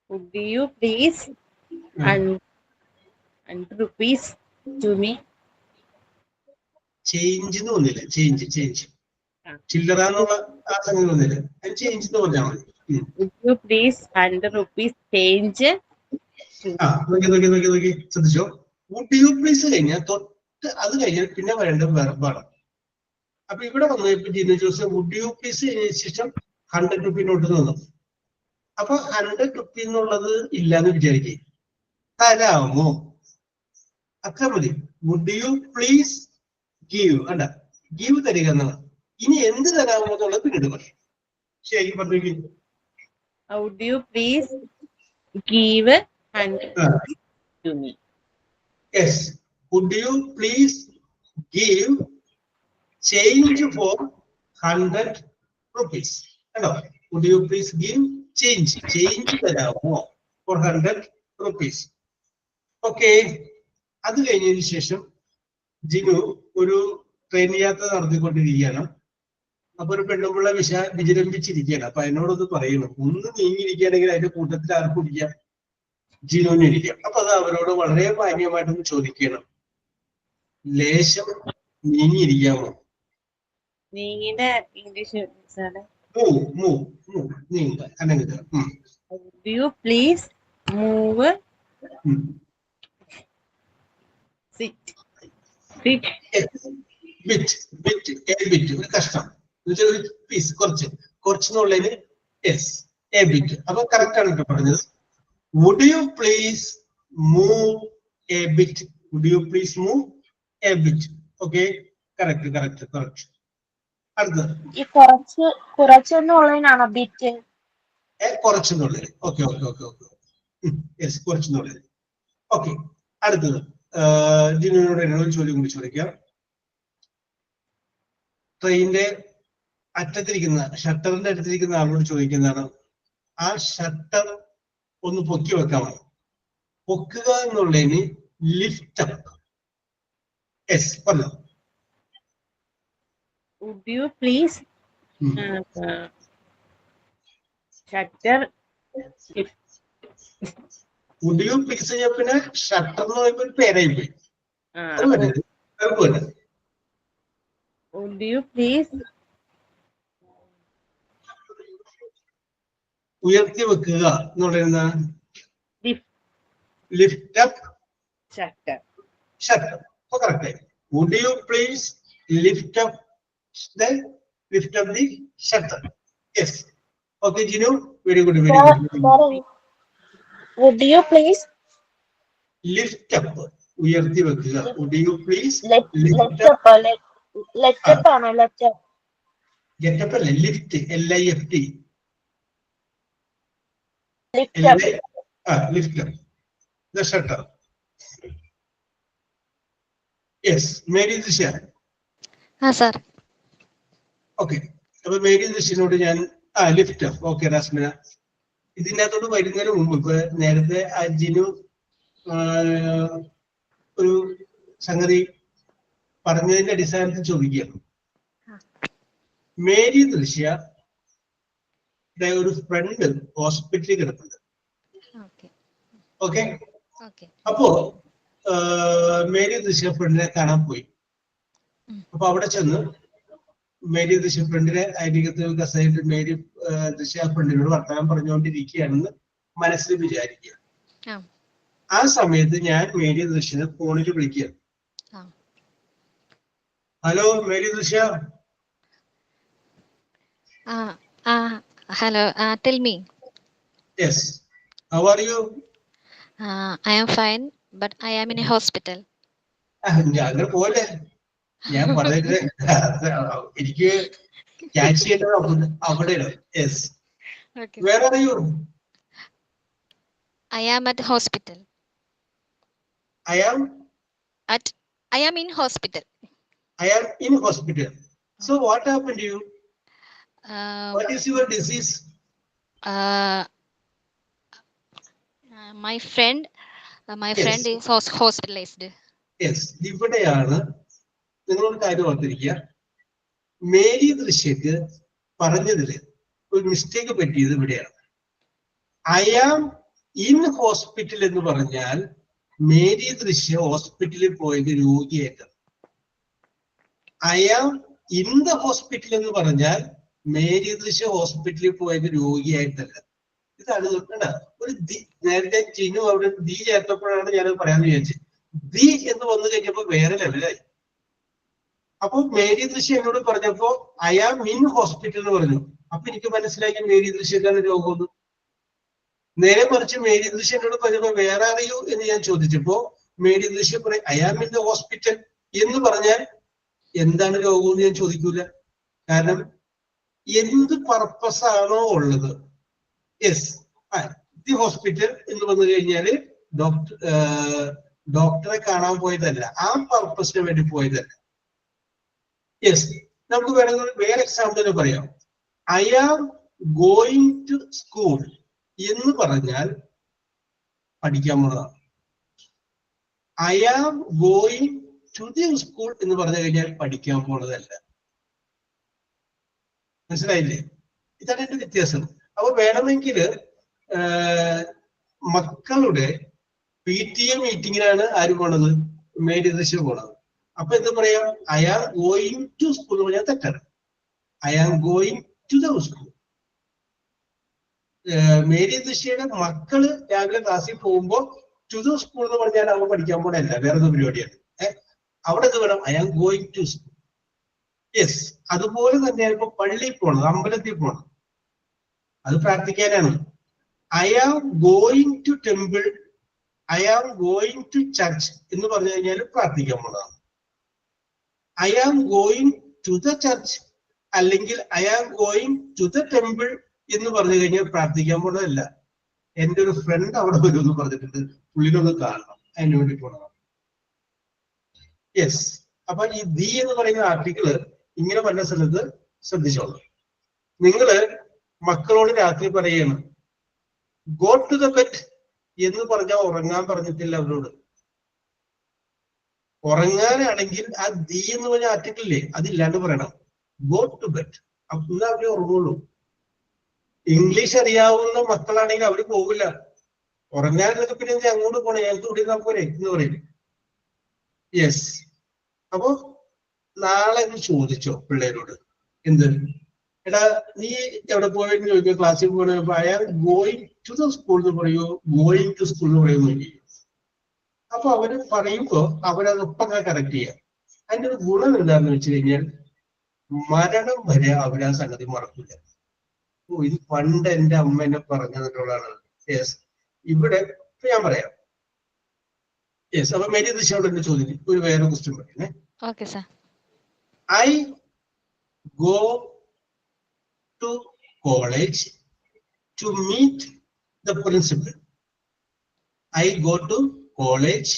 Would you please and rupees to me? Change എന്ന് വന്നില്ല, ചേഞ്ച്, ചേഞ്ച്, ചില്ലറ എന്നുള്ള ആ സംഗതി വന്നില്ല. ചേഞ്ച് എന്ന് പറഞ്ഞാൽ മതി. Would you please 100 rupees change? ആ, നോക്കി ശ്രദ്ധിച്ചോ. വുഡ് യു പ്ലീസ് കഴിഞ്ഞാൽ തൊട്ട് അത് കഴിഞ്ഞാൽ പിന്നെ വരേണ്ട വെർബാണ്. അപ്പൊ ഇവിടെ വന്നു ഇപ്പൊ Jinu Jose would you please കഴിഞ്ഞ ശേഷം 100 രൂപ നോട്ട് തന്നു. അപ്പൊ 100 രൂപ എന്നുള്ളത് ഇല്ലാന്ന് വിചാരിക്കേ, തരാമോ? അത്ര മതി. വുഡ് യു പ്ലീസ് ഗീവ്, അല്ല ഗീവ് തരിക എന്നാണ്. ഇനി എന്ത് തരാമോ എന്നുള്ളത് പിന്നീട് പറയും. ശരി, പറഞ്ഞു. Would you please give 100 rupees to me? Yes. Would you please give change for 100 rupees? Hello. Would you please give change തരാമോ for 100 rupees? ഓക്കെ. അത് കഴിഞ്ഞതിന് ശേഷം ജിനു ഒരു ട്രെയിൻ യാത്ര നടത്തിക്കൊണ്ടിരിക്കുകയാണ്. അപ്പൊ ഒരു പെണ്ണുപിള്ള വിജൃംഭിച്ചിരിക്കുകയാണ്. അപ്പൊ അതിനോടൊന്ന് പറയണം, ഒന്ന് നീങ്ങിയിരിക്കുകയാണെങ്കിൽ അതിന്റെ കൂട്ടത്തിൽ ആർക്കും ഇരിക്കാം, ജിനുവിന് ഇരിക്കാം. അപ്പൊ അത് അവരോട് വളരെ മാന്യമായിട്ടൊന്ന് ചോദിക്കണം, ലേശം നീങ്ങിയിരിക്കാമോ? നീങ്ങിന്റെ ഇംഗ്ലീഷ് നീങ്ങ അല്ലെങ്കിൽ Would you please move? Sit. ഒരു കഷ്ടം, ഒരു പീസ്, കുറച്ചെന്നുള്ളതിന് യെസ്, എ ബിറ്റ്. അപ്പൊ കറക്റ്റ് ആണ് കേട്ടോ പറഞ്ഞത്. Would you please move a bit? Would you please move a bit? Okay, correct, correct, correct. അടുത്തത് ഈ കുറച്ചെന്നുള്ളതിനാണോ ബിറ്റ്? കുറച്ചെന്നുള്ളത്. Okay, okay, okay, okay. Yes, കുറച്ചെന്നുള്ളത്. ഓക്കെ, അടുത്തത് ജിനുവിനോട് എന്നോട് ചോദ്യം കൂടി ചോദിക്കാം. ട്രെയിനിന്റെ അറ്റത്തിരിക്കുന്ന ഷട്ടറിന്റെ അടുത്തിരിക്കുന്ന ആളോട് ചോദിക്കുന്നതാണ്, ആ ഷട്ടർ ഒന്ന് പൊക്കി വെക്കാമോ? പൊക്കുക എന്നുള്ളതിന് ലിഫ്റ്റ് അപ്പ്. യെസ്, പറഞ്ഞോ. Would you please shutter? Would you please കഴിഞ്ഞാൽ പിന്നെ ഷട്ടർ എന്ന് പറയുമ്പോൾ ഒരു പേരായി പോയി. അത് പറ്റില്ല. Would you please ഉയർത്തി വെക്കുക എന്നുള്ളത് എന്താണ്? Lift up shutter. ഷട്ടർ. അപ്പൊ correct. Would you please lift up the shutter? Yes. Okay Jinu, very good, very good. Would you please lift up, ഉയർത്തി വെക്കുക. Would you please let up lift ആണോ let up? Get up അല്ലേ, lift, LIFT. Lift up. Lift up the shutter. Yes. Mary Disha. sir. Okay. അപ്പൊ മേരി ദിശയോട് ഞാൻ lift up. Okay Rasmina, ഇതിനകത്തോട് വരുന്നതിന് മുമ്പ് ഇപ്പൊ നേരത്തെ ജിനു ഒരു സംഗതി പറഞ്ഞതിന്റെ അടിസ്ഥാനത്തിൽ ചോദിക്കുകയാണ്. മേരി ദൃശ്യ ഒരു ഫ്രണ്ട് ഹോസ്പിറ്റലിൽ കിടപ്പുണ്ട്. ഓക്കെ. അപ്പോ മേരി ദൃശ്യ ഫ്രണ്ടിനെ കാണാൻ പോയി. അപ്പൊ അവിടെ ചെന്ന് മേരി ദൃശ്യ ഫ്രണ്ടിനെ അരികത്ത് കസേരയിൽ മേരി ദൃശ്യ ഫ്രണ്ടിനോട് വർത്തമാനം പറഞ്ഞുകൊണ്ടിരിക്കുകയാണെന്ന് മനസ്സിൽ വിചാരിക്കുക. ആ സമയത്ത് ഞാൻ മേരി ദൃശ്യനെ ഫോണിൽ വിളിക്കുകയാണ്. ഹലോ മേരി ദൃശ്യ. Hello, tell me. Yes. How are you? I am fine, but I am in a hospital. ഞാൻ പോലെ ഞാൻ പറഞ്ഞത് എനിക്ക് ക്യാച്ച് ചെയ്യേണ്ടത് അവിടെയാണ്. Yes. Where are you? I am at hospital. I am in hospital. I am in hospital. So what happened to you? What is your disease? My friend is hospitalized. Yes. ഇവിടെയാണ് നിങ്ങളൊരു കാര്യം ഓർത്തിരിക്കുക. Mary ദൃശ്യക്ക് പറഞ്ഞതില് ഒരു mistake പറ്റിയത് ഇവിടെയാണ്. I am in hospital എന്ന് പറഞ്ഞാൽ Mary ദൃശ്യ ഹോസ്പിറ്റലിൽ പോയത് രോഗിയായിട്ടാണ്. I am in the hospital എന്ന് പറഞ്ഞാൽ മേരി ദൃശ്യ ഹോസ്പിറ്റലിൽ പോയത് രോഗിയായിട്ടല്ല. ഇതാണ് ഒരു നേരത്തെ ചിന്നു അവിടെ ദി ചേർത്തപ്പോഴാണ് ഞാനത് പറയാന്ന് വിചാരിച്ചത്. ദി എന്ന് വന്നു കഴിഞ്ഞപ്പോ വേറെ ലെവലായി. അപ്പൊ മേരി ദൃശ്യ എന്നോട് പറഞ്ഞപ്പോ I am in hospital എന്ന് പറഞ്ഞു. അപ്പൊ എനിക്ക് മനസ്സിലാക്കി മേരി ദൃശ്യക്കാണ് രോഗമൊന്നും. നേരെ മറിച്ച് മേരി ദൃശ്യ എന്നോട് പറഞ്ഞപ്പോ വേറെ അറിയൂ എന്ന് ഞാൻ ചോദിച്ചപ്പോ മേരി ദൃശ്യ പറയും I am in the hospital എന്ന് പറഞ്ഞാൽ എന്താണ് രോഗം എന്ന് ഞാൻ ചോദിക്കൂല. കാരണം എന്ത് പർപ്പസ് ആണോ ഉള്ളത്. യെസ്. ദി ഹോസ്പിറ്റൽ എന്ന് വന്നു കഴിഞ്ഞാല് ഡോക്ടറെ കാണാൻ പോയതല്ല, ആ പർപ്പസിന് വേണ്ടി പോയതല്ല. യെസ്. നമുക്ക് വേറെ എക്സാമ്പിൾ പറയാം. I am going to school എന്ന് പറഞ്ഞാൽ പഠിക്കാൻ പോണതാണ്. I am going to the school എന്ന് പറഞ്ഞു കഴിഞ്ഞാൽ പഠിക്കാൻ പോണതല്ല. മനസ്സിലായില്ലേ? ഇതാണ് എന്റെ വ്യത്യാസം. അപ്പൊ വേണമെങ്കിൽ മക്കളുടെ PTA മീറ്റിങ്ങിനാണ് ആര് പോണത്? മേരി ദൃശ്യ പോണത്. അപ്പൊ എന്താ പറയാ? I am going to school എന്ന് പറഞ്ഞാൽ തെറ്റാണ്. I am going to the school. Mary ദൃശ്യയുടെ മക്കള് രാവിലെ ക്ലാസ്സിൽ പോകുമ്പോൾ to the school എന്ന് പറഞ്ഞാൽ അവൻ പഠിക്കാൻ പോണല്ല, വേറെ ഒരു പരിപാടിയാണ്. അവിടെ എന്ത് വേണം? I am going to school. Yes. അതുപോലെ തന്നെയാണ് ഇപ്പൊ പള്ളിയിൽ പോണത്, അമ്പലത്തിൽ പോണത്, അത് പ്രാർത്ഥിക്കാനാണ്. I am going to temple, I am going to church എന്ന് പറഞ്ഞു കഴിഞ്ഞാൽ പ്രാർത്ഥിക്കാൻ പോണതാണ്. I am going to the church അല്ലെങ്കിൽ I am going to the temple എന്ന് പറഞ്ഞു കഴിഞ്ഞാൽ പ്രാർത്ഥിക്കാൻ പോണതല്ല. എന്റെ ഒരു ഫ്രണ്ട് അവിടെ വരുമെന്ന് പറഞ്ഞിട്ടുണ്ട്, പുള്ളിനൊന്ന് കാണണം, അതിന് വേണ്ടി പോണതാണ്. യെസ്. അപ്പൊ ഈ ദി എന്ന് പറയുന്ന ആർട്ടിക്കിള് ഇങ്ങനെ പല സ്ഥലത്ത് ശ്രദ്ധിച്ചോളൂ. നിങ്ങള് മക്കളോട് രാത്രി പറയണം ഗോ ടു ദ ബെഡ് എന്ന് പറഞ്ഞാൽ ഉറങ്ങാൻ പറഞ്ഞിട്ടില്ല അവരോട്. ഉറങ്ങാനാണെങ്കിൽ ആ ദി എന്ന് പറഞ്ഞ ആർട്ടിക്കിളില്ലേ അതില്ലാണ്ട് പറയണം ഗോ ടു ബെഡ്. എന്നാ അവര് ഉറങ്ങുള്ളൂ. ഇംഗ്ലീഷ് അറിയാവുന്ന മക്കളാണെങ്കിൽ അവര് പോകില്ല. ഉറങ്ങാനൊക്കെ പിന്നെ അങ്ങോട്ട് പോണേ, ഞങ്ങൾക്ക് ഇവിടെ ഇരുന്നാ പോരെ എന്ന് പറയും. യെസ്. അപ്പൊ നാളെ ഒന്ന് ചോദിച്ചോ പിള്ളേരോട്, എന്ത് എടാ നീ എവിടെ പോയെന്ന് ചോദിക്കുക, ക്ലാസ്സിൽ പോകണ അയാൾ ഗോയിങ് ടു ദ സ്കൂൾ എന്ന് പറയൂ, ഗോയിങ് ടു സ്കൂൾ എന്ന് പറയുന്നു. അപ്പൊ അവര് പറയുമ്പോ അവരതൊപ്പം കറക്റ്റ് ചെയ്യാം. അതിന്റെ ഒരു ഗുണം എന്താന്ന് വെച്ച് കഴിഞ്ഞാൽ മരണം വരെ അവരാ സംഗതി മറക്കില്ല. ഓ ഇത് പണ്ട് എന്റെ അമ്മ എന്നെ പറഞ്ഞതിട്ടുള്ളതാണ്. യെസ്, ഇവിടെ ഞാൻ പറയാം. യെസ്, അപ്പൊ മേരി ദിശയോട് എന്റെ ചോദ്യം ഒരു വേറെ ക്വസ്റ്റ്യൻ പറയുന്നേ. Okay, sir. I go to college to meet the principal. I go to college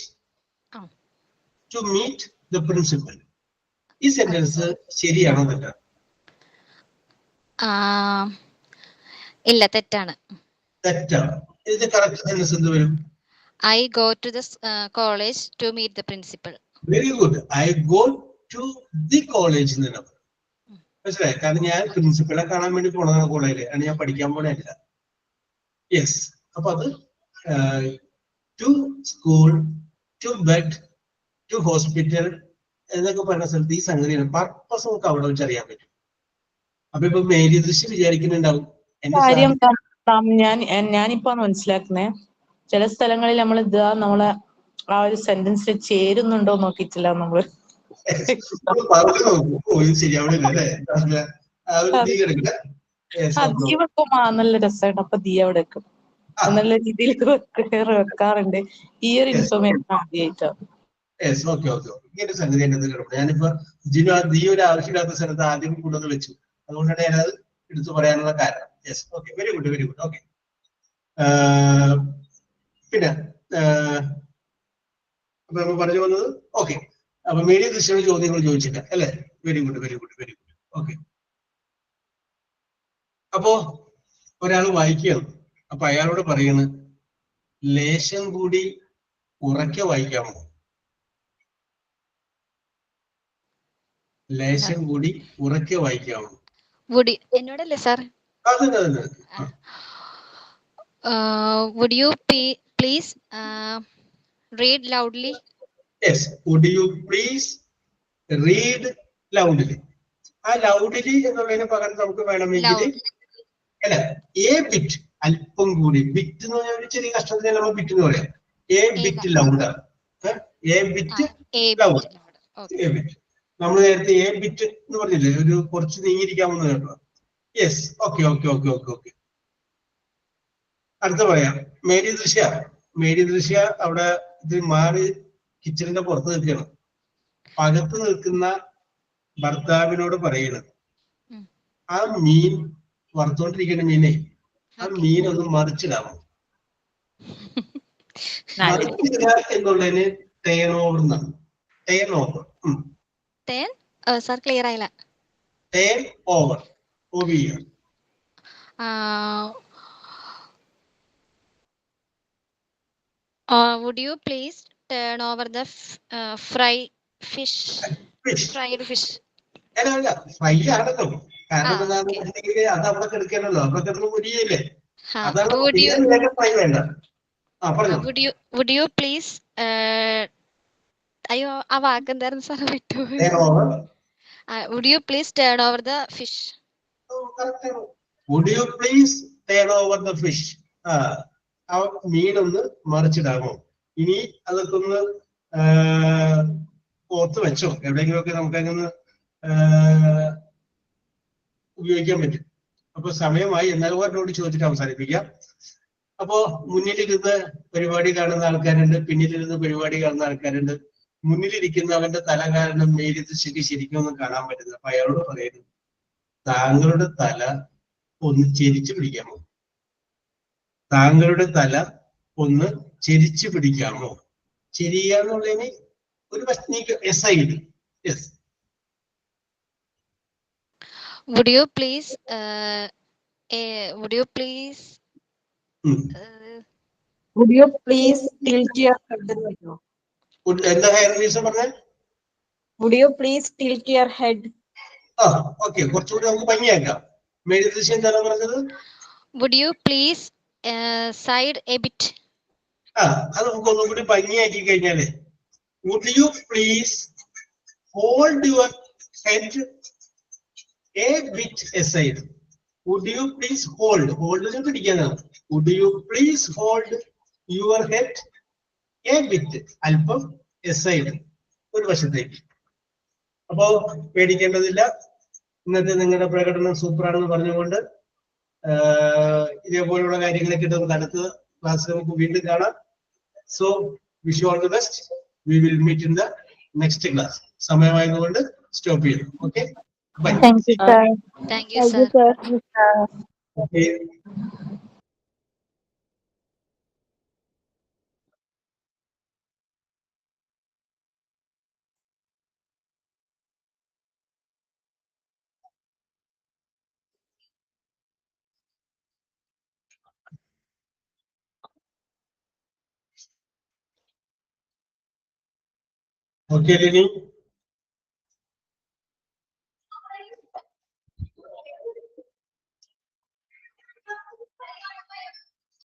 to meet the principal. ഈ സെന്റൻസ് ശരിയാണോ തെറ്റാണോ? ഇല്ല, തെറ്റാണ്. തെറ്റാണ്. ഇതിന്റെ കറക്റ്റ് സെന്റൻസ് എന്ത് വരും? I go to the college to meet the principal. Very good. I go to the college എന്നാണ് മനസ്സിലായി. കാരണം ഞാൻ പ്രിൻസിപ്പളെ കാണാൻ വേണ്ടി പോണതാണ് കോളേജില്, ആണ് ഞാൻ പഠിക്കാൻ പോണല്ല. യെസ്, അപ്പൊ അത് to school, to bed, to hospital എന്നൊക്കെ പറയുന്ന സ്ഥലത്ത് ഈ സംഗതിയാണ് പർപ്പസ് നമുക്ക് അവിടെ വെച്ച് അറിയാൻ പറ്റും. അപ്പൊ ഇപ്പൊ മേരി ദൃശ്യം വിചാരിക്കുന്നുണ്ടാവും കാര്യം ഞാനിപ്പോ മനസ്സിലാക്കുന്നേ, ചില സ്ഥലങ്ങളിൽ നമ്മൾ ഇതാ നമ്മളെ ആ ഒരു സെന്റൻസിൽ ചേരുന്നുണ്ടോ നോക്കിയിട്ടില്ല നമ്മള്. പറഞ്ഞു നോക്കൂ. ഓ ഇത് ശരിയാവണില്ല അല്ലേ? ദീ വെക്കുമ്പോ നല്ല രസമാണ്. അപ്പൊ ദീ അവിടെ വെക്കും എന്നുള്ള രീതിയിൽ വെക്കാറുണ്ട്. ഈ ഒരു ഇൻഫർമേഷൻ ആദ്യമായിട്ടാണ്. ഇങ്ങനെ സംഗതി എന്റെ കിടക്കും. ഞാനിപ്പോ നീ ഒരു ആവശ്യമില്ലാത്ത സ്ഥലത്ത് ആദ്യം കൊണ്ടുവന്ന് വെച്ചു, അതുകൊണ്ടാണ് ഞാനത് എടുത്തു പറയാനുള്ള കാരണം. Yes, okay, very good, very good. Okay, പിന്നെ അപ്പൊ നമ്മൾ പറഞ്ഞു വന്നത് ഓക്കെ. അപ്പൊ മേരി ദൃശ്യ ചോദ്യങ്ങൾ ചോദിച്ചില്ല അല്ലെ? Very good, very good, very good. Okay, അപ്പോ ഒരാൾ വായിക്കുകയാണ്. അപ്പൊ അയാളോട് പറയുന്നത് ലേശം കൂടി ഉറക്കെ വായിക്കാമോ? ലേശം കൂടി ഉറക്കെ വായിക്കാമോ? എന്നോടല്ലേ സാർ? അതെ. Would you please read loudly? Yes, would you please read loudly? ആ ലൗഡ്ലി എന്നുള്ളതിന് പകരം നമുക്ക് വേണമെങ്കിൽ അല്ല എ ബിറ്റ്, അല്പം കൂടി. ബിറ്റ് എന്ന് പറഞ്ഞാൽ ഒരു ചെറിയ കഷ്ടത്തിന് നമ്മൾ ബിറ്റ് എന്ന് പറയാം. എ ബിറ്റ് ലൗഡാണ്. A bit loud. A bit നമ്മൾ നേരത്തെ എ ബിറ്റ് എന്ന് പറഞ്ഞില്ലേ, ഒരു കുറച്ച് നീങ്ങിയിരിക്കാമെന്ന് കേട്ടോ. Yes, okay. അടുത്ത പറയാം. മേരി ദൃശ്യ അവിടെ ഇത് മാറി കിച്ചണിന്റെ പുറത്ത് നിൽക്കുകയാണ്. അകത്ത് നിൽക്കുന്ന ഭർത്താവിനോട് പറയുന്നത് ആ മീൻ വറുത്തോണ്ടിരിക്കുന്ന മീനെ ആ മീനൊന്ന് മറിച്ചിടാമോ? മറിച്ചിടുക എന്നുള്ളതിന് ടേൺ ഓവർ എന്നാണ്. Turn over. സാർ ക്ലിയർ ആയില്ല. Turn over, OVR. Would you please turn over the fried fish? അല്ല, ഫ്രൈ ആണല്ലോ. കാരണം എന്താണെന്നുണ്ടെങ്കിൽ അത് അവിടെ കിടക്കണല്ലോ, അവിടെ കിടന്ന് മുരിയല്ലേ. അതാണ് ഫ്രൈ വേണ്ട. Would you please അയ്യോ ആ വാക്ക് എന്തായിരുന്നു സാർ? വിട്ടു. Would you please turn over the fish? Would you please turn over the fish? ആ മീനൊന്ന് മറിച്ചിടാമോ? ഇനി അതൊക്കെ ഒന്ന് ഓർത്ത് വെച്ചോ, എവിടെയെങ്കിലുമൊക്കെ നമുക്കങ്ങനെ ഉപയോഗിക്കാൻ പറ്റും. അപ്പൊ സമയമായി, എന്നാലും ഒരെണ്ണോട് ചോദിച്ചിട്ട് അവസാനിപ്പിക്കാം. അപ്പോ മുന്നിലിരുന്ന് പരിപാടി കാണുന്ന ആൾക്കാരുണ്ട്, പിന്നിലിരുന്ന് പരിപാടി കാണുന്ന ആൾക്കാരുണ്ട്. മുന്നിലിരിക്കുന്നവന്റെ തല കാരണം മേലിത് ശരിക്കും ഒന്നും കാണാൻ പറ്റുന്നത്. അപ്പൊ അയാളോട് പറയുന്നു താങ്കളുടെ തല ഒന്ന് ചെരിച്ചു പിടിക്കാമോ? താങ്കളുടെ തല ഒന്ന് ചെരിച്ചു പിടിക്കാമോ? ചെരിയാന്നുള്ളതിന് ഒരു S. Would you please tilt your head? എന്താ ഹെയർ പറഞ്ഞ? Would you please tilt your head? Okay, കുറച്ചുകൂടി നമുക്ക് ഭംഗിയാക്കാം. മേരി ദൃശ്യം എന്താണ് പറഞ്ഞത്? Would you please side a bit? അത് നമുക്ക് ഒന്നും കൂടി ഭംഗിയാക്കി കഴിഞ്ഞാല് would you please hold your head A bit aside. Would you please hold? Hold is പിടിക്കാനാണ്. Would you please hold your head a bit? അല്പം aside. ഒരു വശത്തേക്ക്. അപ്പോ പേടിക്കേണ്ടതില്ല. ഇന്നത്തെ നിങ്ങളുടെ പ്രകടനം സൂപ്പറാണെന്ന് പറഞ്ഞുകൊണ്ട് ഇതേപോലുള്ള കാര്യങ്ങളൊക്കെ നമുക്ക് അടുത്ത ക്ലാസ് നമുക്ക് വീണ്ടും കാണാം. So wish you all the best. We will meet in the next class. സമയമായതുകൊണ്ട് സ്റ്റോപ്പ് ചെയ്യുന്നു. Okay, bye. Thank you, sir. Thank you, sir. Okay. Okay Lini.